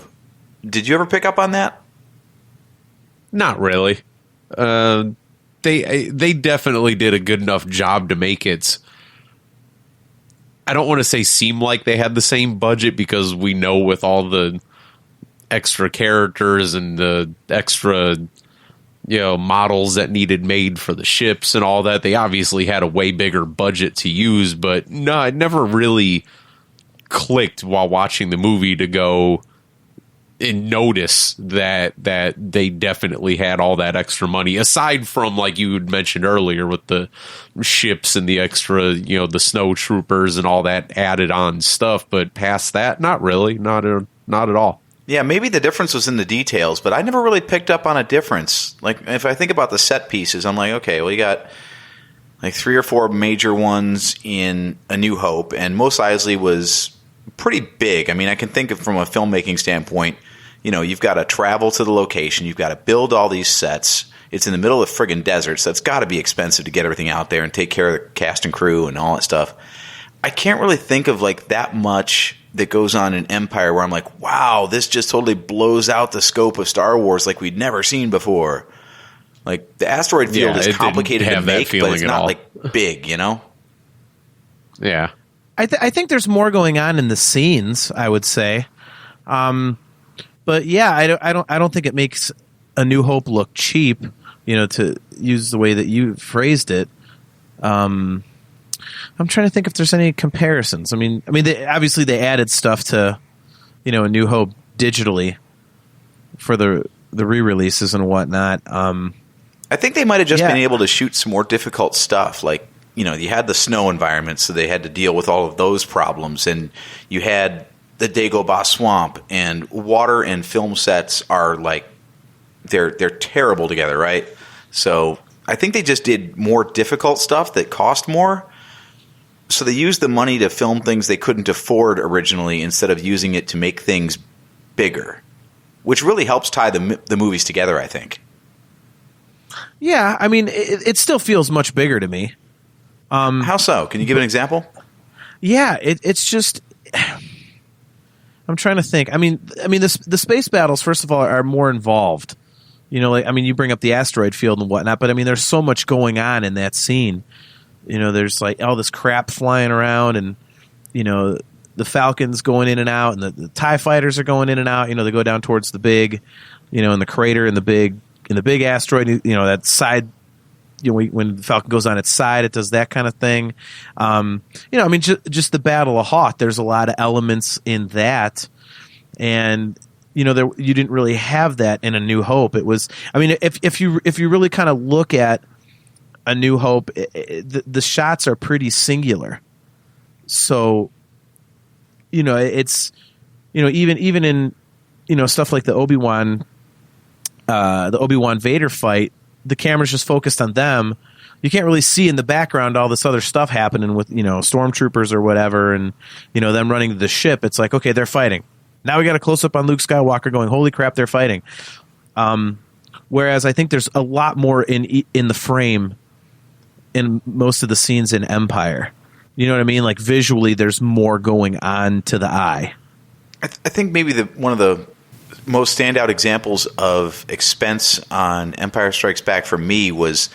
Did you ever pick up on that? Not really. They definitely did a good enough job to make it. I don't want to say seem like they had the same budget, because we know with all the extra characters and the extra, models that needed made for the ships and all that, they obviously had a way bigger budget to use. But no, it never really clicked while watching the movie to go and notice that they definitely had all that extra money, aside from, like you had mentioned earlier, with the ships and the extra, the snow troopers and all that added on stuff. But past that, not really, not at all. Yeah, maybe the difference was in the details, but I never really picked up on a difference. Like, if I think about the set pieces, I'm like, okay, well, you got like 3 or 4 major ones in A New Hope, and Mos Eisley was pretty big. I mean, I can think of, from a filmmaking standpoint, you've got to travel to the location, you've got to build all these sets. It's in the middle of the friggin' desert, so it's got to be expensive to get everything out there and take care of the cast and crew and all that stuff. I can't really think of like that much that goes on in Empire where I'm like, wow, this just totally blows out the scope of Star Wars like we'd never seen before. Like, the asteroid field is complicated to make, but it's not like big, Yeah. I think there's more going on in the scenes, I would say. But yeah, I don't think it makes A New Hope look cheap, to use the way that you phrased it. I'm trying to think if there's any comparisons. I mean, obviously they added stuff to, A New Hope digitally for the re-releases and whatnot. I think they might have just been able to shoot some more difficult stuff. Like, you had the snow environment, so they had to deal with all of those problems, and you had the Dagobah Swamp, and water and film sets are like they're terrible together, right? So I think they just did more difficult stuff that cost more. So they used the money to film things they couldn't afford originally instead of using it to make things bigger, which really helps tie the movies together, I think. Yeah, I mean, it still feels much bigger to me. How so? Can you give an example? Yeah, it's just. I'm trying to think. I mean, the space battles, first of all, are more involved. You know, like, I mean, you bring up the asteroid field and whatnot, but I mean, there's so much going on in that scene. You know, there's like all this crap flying around, and you know, the Falcons going in and out, and the TIE fighters are going in and out. You know, they go down towards the big, you know, in the crater in the big asteroid. You know, that side. You know, when the Falcon goes on its side, it does that kind of thing. You know, I mean, just the Battle of Hoth. There's a lot of elements in that, and you know, you didn't really have that in A New Hope. It was, I mean, if you really kind of look at A New Hope, the shots are pretty singular. So, you know, it's, you know, even in, you know, stuff like the Obi-Wan Vader fight, the camera's just focused on them. You can't really see in the background all this other stuff happening with, you know, stormtroopers or whatever, and you know, them running to the ship. It's like, okay, they're fighting. Now we got a close up on Luke Skywalker going, holy crap, they're fighting. Whereas I think there's a lot more in the frame in most of the scenes in Empire. You know what I mean? Like visually, there's more going on to the eye. I think maybe one of the most standout examples of expense on Empire Strikes Back for me was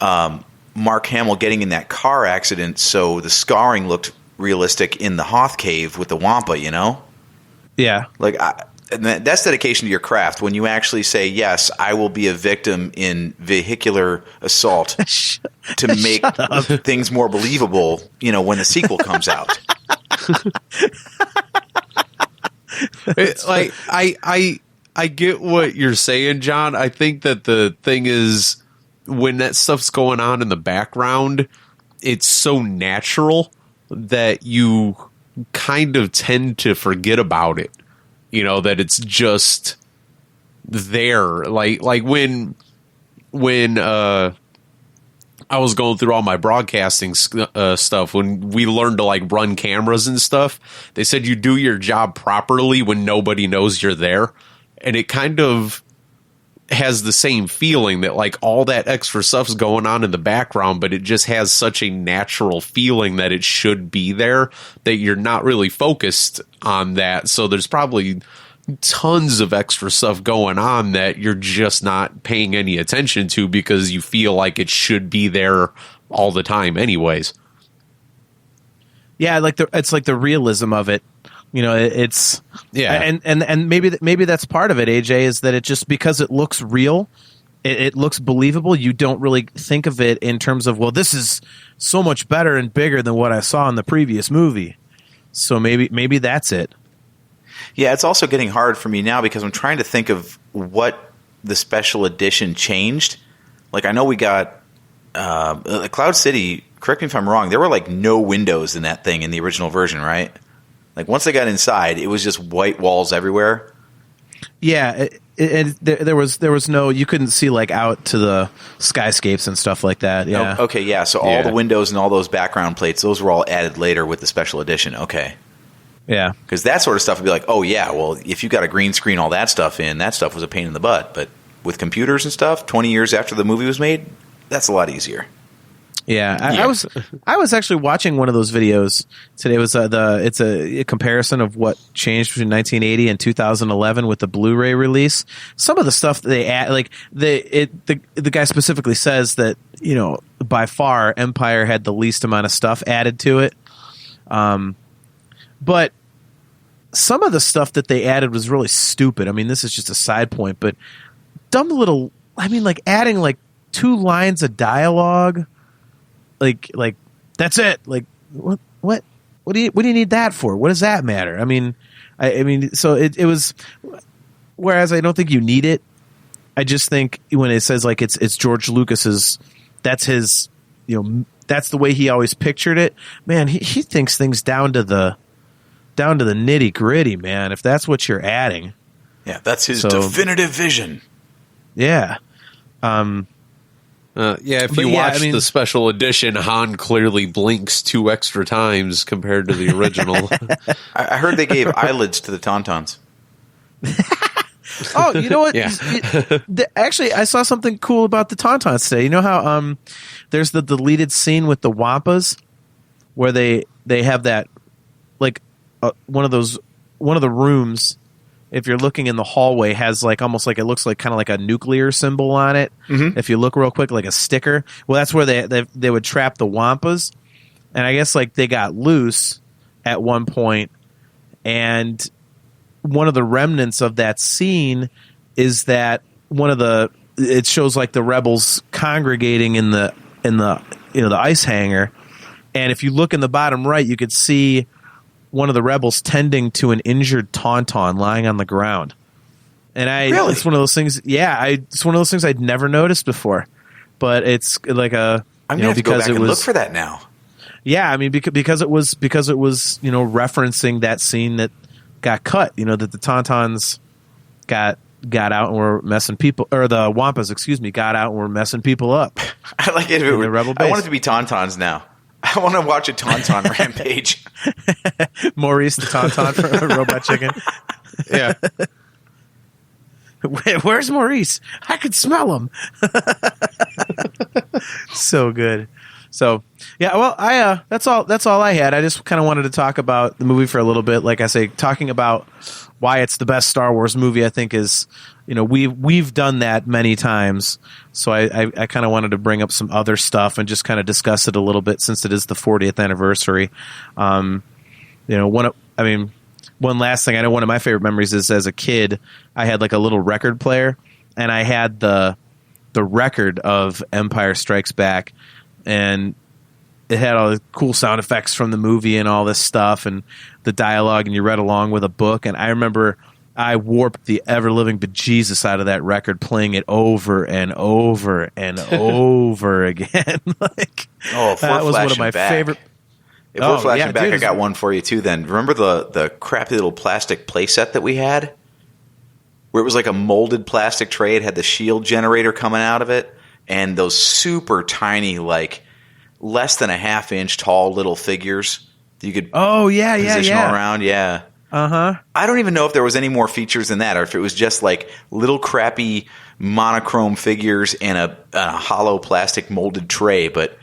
Mark Hamill getting in that car accident, so the scarring looked realistic in the Hoth cave with the Wampa, you know? Yeah. Like, and that's dedication to your craft when you actually say, yes, I will be a victim in vehicular assault to make things more believable, you know, when the sequel comes out. Like, I get what you're saying, John. I think that the thing is, when that stuff's going on in the background, it's so natural that you kind of tend to forget about it. You know, that it's just there. Like when I was going through all my broadcasting stuff, when we learned to like run cameras and stuff, they said you do your job properly when nobody knows you're there. And it kind of has the same feeling that like all that extra stuff's going on in the background, but it just has such a natural feeling that it should be there that you're not really focused on that. So there's probably tons of extra stuff going on that you're just not paying any attention to because you feel like it should be there all the time anyways. Yeah, it's like the realism of it. You know, it's yeah, and maybe that's part of it. AJ, is that it just because it looks real, it looks believable. You don't really think of it in terms of, well, this is so much better and bigger than what I saw in the previous movie. So maybe that's it. Yeah, it's also getting hard for me now because I'm trying to think of what the special edition changed. Like I know we got Cloud City. Correct me if I'm wrong. There were like no windows in that thing in the original version, right? Like once they got inside, it was just white walls everywhere. Yeah, there was no, you couldn't see like out to the skyscapes and stuff like that. Yeah. Oh, okay, yeah. So all the windows and all those background plates, those were all added later with the special edition. Okay. Yeah. Because that sort of stuff would be like, oh yeah, well if you got a green screen, all that stuff in, that stuff was a pain in the butt. But with computers and stuff, 20 years after the movie was made, that's a lot easier. Yeah, I was actually watching one of those videos today. It was it's a comparison of what changed between 1980 and 2011 with the Blu-ray release. Some of the stuff they add, like the guy specifically says that, you know, by far Empire had the least amount of stuff added to it. But some of the stuff that they added was really stupid. I mean, this is just a side point, but dumb little. I mean, like adding like 2 lines of dialogue. Like that's it. Like what do you need that for? What does that matter? I mean, so it was. Whereas I don't think you need it. I just think when it says like it's George Lucas's, that's his, you know, that's the way he always pictured it. Man, he thinks things down to the down to the nitty gritty, man. If that's what you're adding, Yeah, that's his definitive vision. yeah. If But you yeah, watch I mean- the special edition, Han clearly blinks 2 extra times compared to the original. I heard they gave eyelids to the Tauntauns. Oh, you know what? Yeah. Actually, I saw something cool about the Tauntauns today. You know how there's the deleted scene with the Wampas where they have that like one of the rooms. If you're looking in the hallway, has like almost like it looks like kind of like a nuclear symbol on it. Mm-hmm. If you look real quick, like a sticker. Well, that's where they would trap the Wampas, and I guess like they got loose at one point, and one of the remnants of that scene is that it shows like the rebels congregating in the the ice hangar, and if you look in the bottom right, you could see one of the rebels tending to an injured Tauntaun lying on the ground. And Really? It's one of those things. Yeah, it's one of those things I'd never noticed before, but it's like I'm gonna have to go back and look for that now. Yeah, I mean because it was referencing that scene that got cut. That the Tauntauns got out and were messing people, or the Wampas, excuse me, got out and were messing people up. I like it. The rebel base. I want it to be Tauntauns now. I want to watch a Tauntaun rampage. Maurice the Tauntaun for Robot Chicken. Yeah. Where's Maurice? I could smell him. So good. So yeah, well, that's all I had. I just kind of wanted to talk about the movie for a little bit. Like I say, talking about why it's the best Star Wars movie, I think is, we've done that many times. So I kind of wanted to bring up some other stuff and just kind of discuss it a little bit since it is the 40th anniversary. One last thing, I know one of my favorite memories is as a kid, I had like a little record player, and I had the record of Empire Strikes Back, and it had all the cool sound effects from the movie and all this stuff and the dialogue, and you read along with a book. And I remember I warped the ever-living bejesus out of that record, playing it over and over and over again. That was one of my favorite. If we're flashing back, dude, I got one for you too then. Remember the crappy little plastic playset that we had? Where it was like a molded plastic tray. It had the shield generator coming out of it. And those super tiny, like less than a half-inch tall little figures that you could position around. Yeah. Uh-huh. I don't even know if there was any more features than that, or if it was just like little crappy monochrome figures and a hollow plastic molded tray. But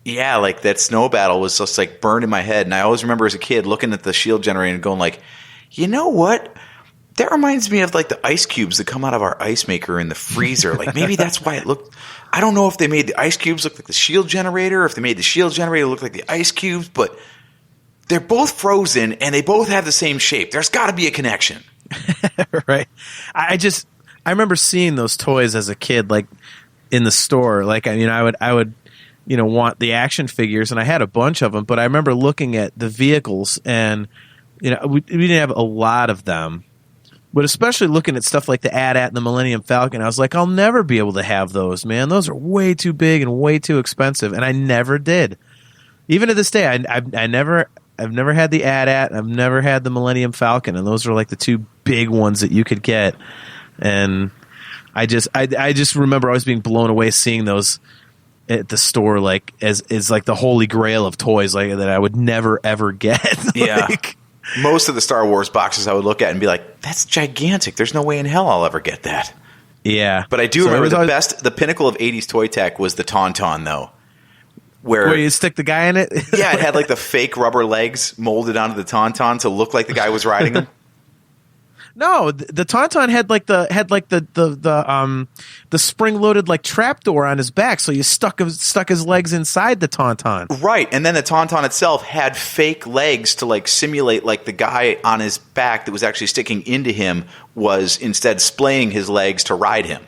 yeah, like that snow battle was just like burned in my head. And I always remember as a kid looking at the shield generator and going like, you know what? That reminds me of like the ice cubes that come out of our ice maker in the freezer. Like maybe that's why it looked. I don't know if they made the ice cubes look like the shield generator, or if they made the shield generator look like the ice cubes, but they're both frozen and they both have the same shape. There's got to be a connection, right? I remember seeing those toys as a kid, like in the store. Like I would want the action figures, and I had a bunch of them. But I remember looking at the vehicles, and we didn't have a lot of them. But especially looking at stuff like the AT-AT and the Millennium Falcon, I was like, I'll never be able to have those, man. Those are way too big and way too expensive, and I never did. Even to this day, I've never had the AT-AT, and I've never had the Millennium Falcon, and those are like the two big ones that you could get. And I just remember always being blown away seeing those at the store, like as like the holy grail of toys, like that I would never ever get. Yeah. Most of the Star Wars boxes I would look at and be like, that's gigantic. There's no way in hell I'll ever get that. Yeah. But I do remember the pinnacle of 80s toy tech was the Tauntaun, though. Where you stick the guy in it? Yeah, it had like the fake rubber legs molded onto the Tauntaun to look like the guy was riding them. No, the Tauntaun had the spring loaded like trapdoor on his back, so you stuck his legs inside the Tauntaun. Right, and then the Tauntaun itself had fake legs to like simulate like the guy on his back that was actually sticking into him was instead splaying his legs to ride him.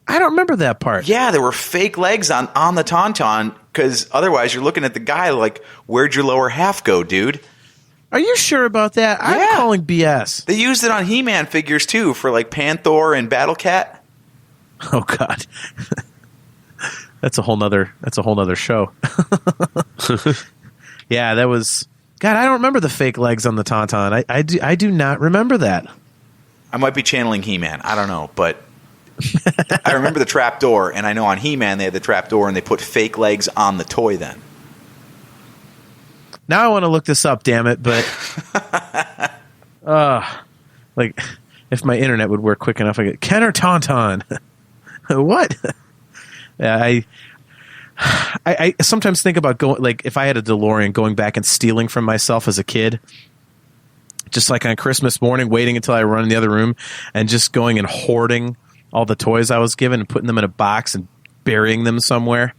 I don't remember that part. Yeah, there were fake legs on the Tauntaun because otherwise you're looking at the guy like, where'd your lower half go, dude? Are you sure about that? Yeah. I'm calling BS. They used it on He-Man figures too for like Panther and Battle Cat. Oh God, that's a whole nother show. Yeah, that was God, I don't remember the fake legs on the Tauntaun. I do not remember that. I might be channeling He-Man. I don't know, but I remember the trap door, and I know on He-Man they had the trap door, and they put fake legs on the toy then. Now I want to look this up, damn it, but like if my internet would work quick enough, I get Kenner Tauntaun. What? Yeah, I sometimes think about going, like, if I had a DeLorean, going back and stealing from myself as a kid, just like on Christmas morning, waiting until I run in the other room and just going and hoarding all the toys I was given and putting them in a box and burying them somewhere,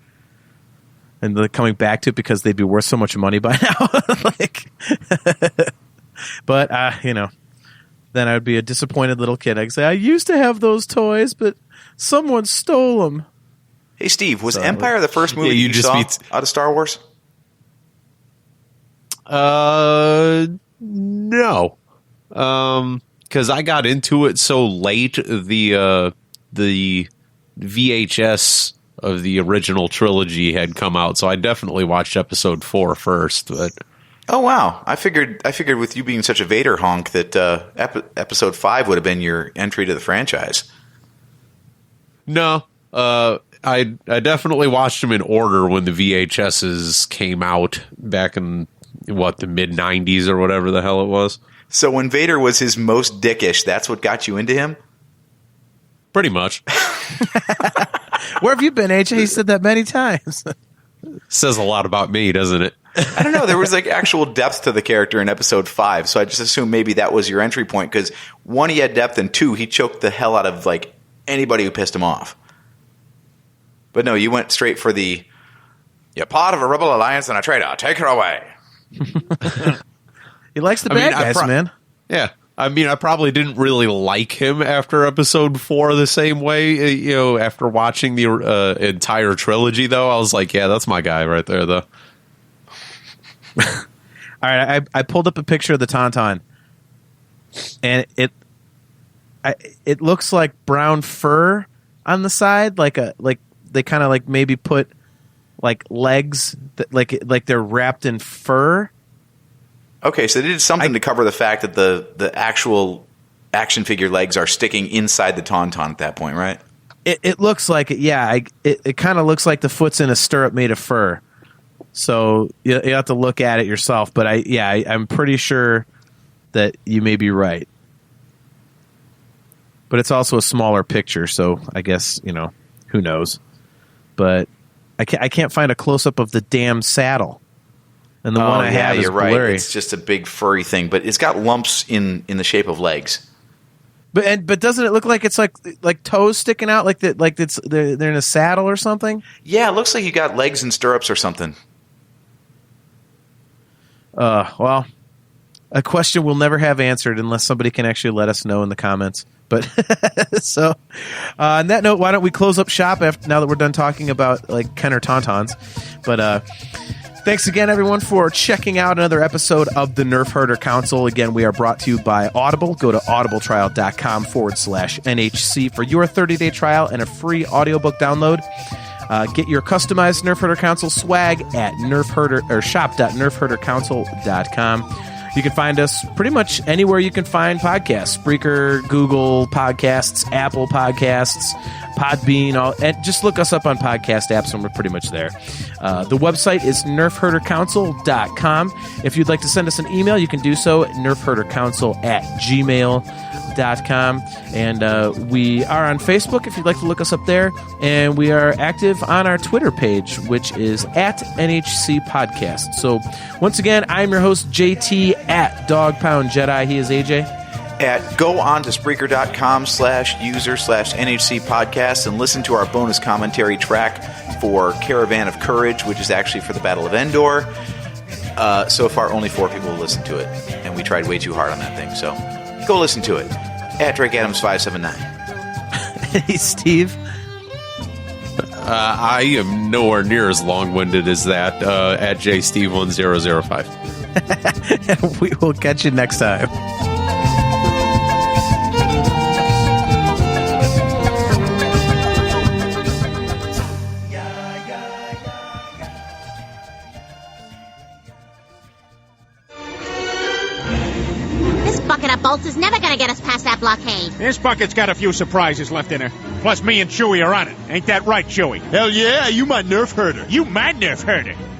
and then coming back to it because they'd be worth so much money by now. Like, but then I would be a disappointed little kid. I'd say, I used to have those toys, but someone stole them. Hey, Steve, was Empire the first movie you saw out of Star Wars? No. Because I got into it so late. The VHS of the original trilogy had come out, so I definitely watched episode 4 first. But oh wow, I figured with you being such a Vader honk that episode 5 would have been your entry to the franchise. No, I definitely watched them in order when the VHSs came out back in the mid 90s or whatever the hell it was. So when Vader was his most dickish, that's what got you into him? Pretty much. Where have you been, AJ? He said that many times. Says a lot about me, doesn't it? I don't know. There was like actual depth to the character in episode 5, so I just assumed maybe that was your entry point, because 1, he had depth, and 2, he choked the hell out of like anybody who pissed him off. But no, you went straight for you're part of a rebel alliance and a traitor. Take her away. He likes the bad guys, man. Yeah. I mean, I probably didn't really like him after episode 4 the same way. After watching the entire trilogy, though, I was like, yeah, that's my guy right there, though. All right, I pulled up a picture of the Tauntaun, and it looks like brown fur on the side, like they kind of like maybe put like legs that like they're wrapped in fur. Okay, so they did something to cover the fact that the actual action figure legs are sticking inside the Tauntaun at that point, right? It looks like it, yeah. It kind of looks like the foot's in a stirrup made of fur. So you have to look at it yourself. But I'm pretty sure that you may be right. But it's also a smaller picture, so I guess, who knows. But I can't find a close-up of the damn saddle. And the one I have is you're right. blurry. It's just a big furry thing, but it's got lumps in the shape of legs. But doesn't it look like it's like toes sticking out, like that, like they're in a saddle or something? Yeah, it looks like you got legs and stirrups or something. Well, a question we'll never have answered unless somebody can actually let us know in the comments. But so on that note, why don't we close up shop now that we're done talking about like Kenner Tauntauns? But thanks again, everyone, for checking out another episode of the Nerf Herder Council. Again, we are brought to you by Audible. Go to audibletrial.com/NHC for your 30-day trial and a free audiobook download. Get your customized Nerf Herder Council swag at shop.nerfherdercouncil.com. You can find us pretty much anywhere you can find podcasts. Spreaker, Google Podcasts, Apple Podcasts, Podbean. And just look us up on podcast apps and we're pretty much there. The website is nerfherdercouncil.com. If you'd like to send us an email, you can do so at nerfherdercouncil@gmail.com. And we are on Facebook if you'd like to look us up there. And we are active on our Twitter page, which is at NHC Podcast. So once again, I'm your host, JT, at Dog Pound Jedi. He is AJ. Go on to Spreaker.com/user/NHC podcast and listen to our bonus commentary track for Caravan of Courage, which is actually for the Battle of Endor. So far, only 4 people have listened to it, and we tried way too hard on that thing. So go listen to it at Drake Adams 579. Hey, Steve. I am nowhere near as long-winded as that at JSteve1005. We will catch you next time. bucket of bolts is never gonna get us past that blockade. This bucket's got a few surprises left in her. Plus, me and Chewie are on it. Ain't that right, Chewie? Hell yeah, you my nerf herder. You my nerf herder.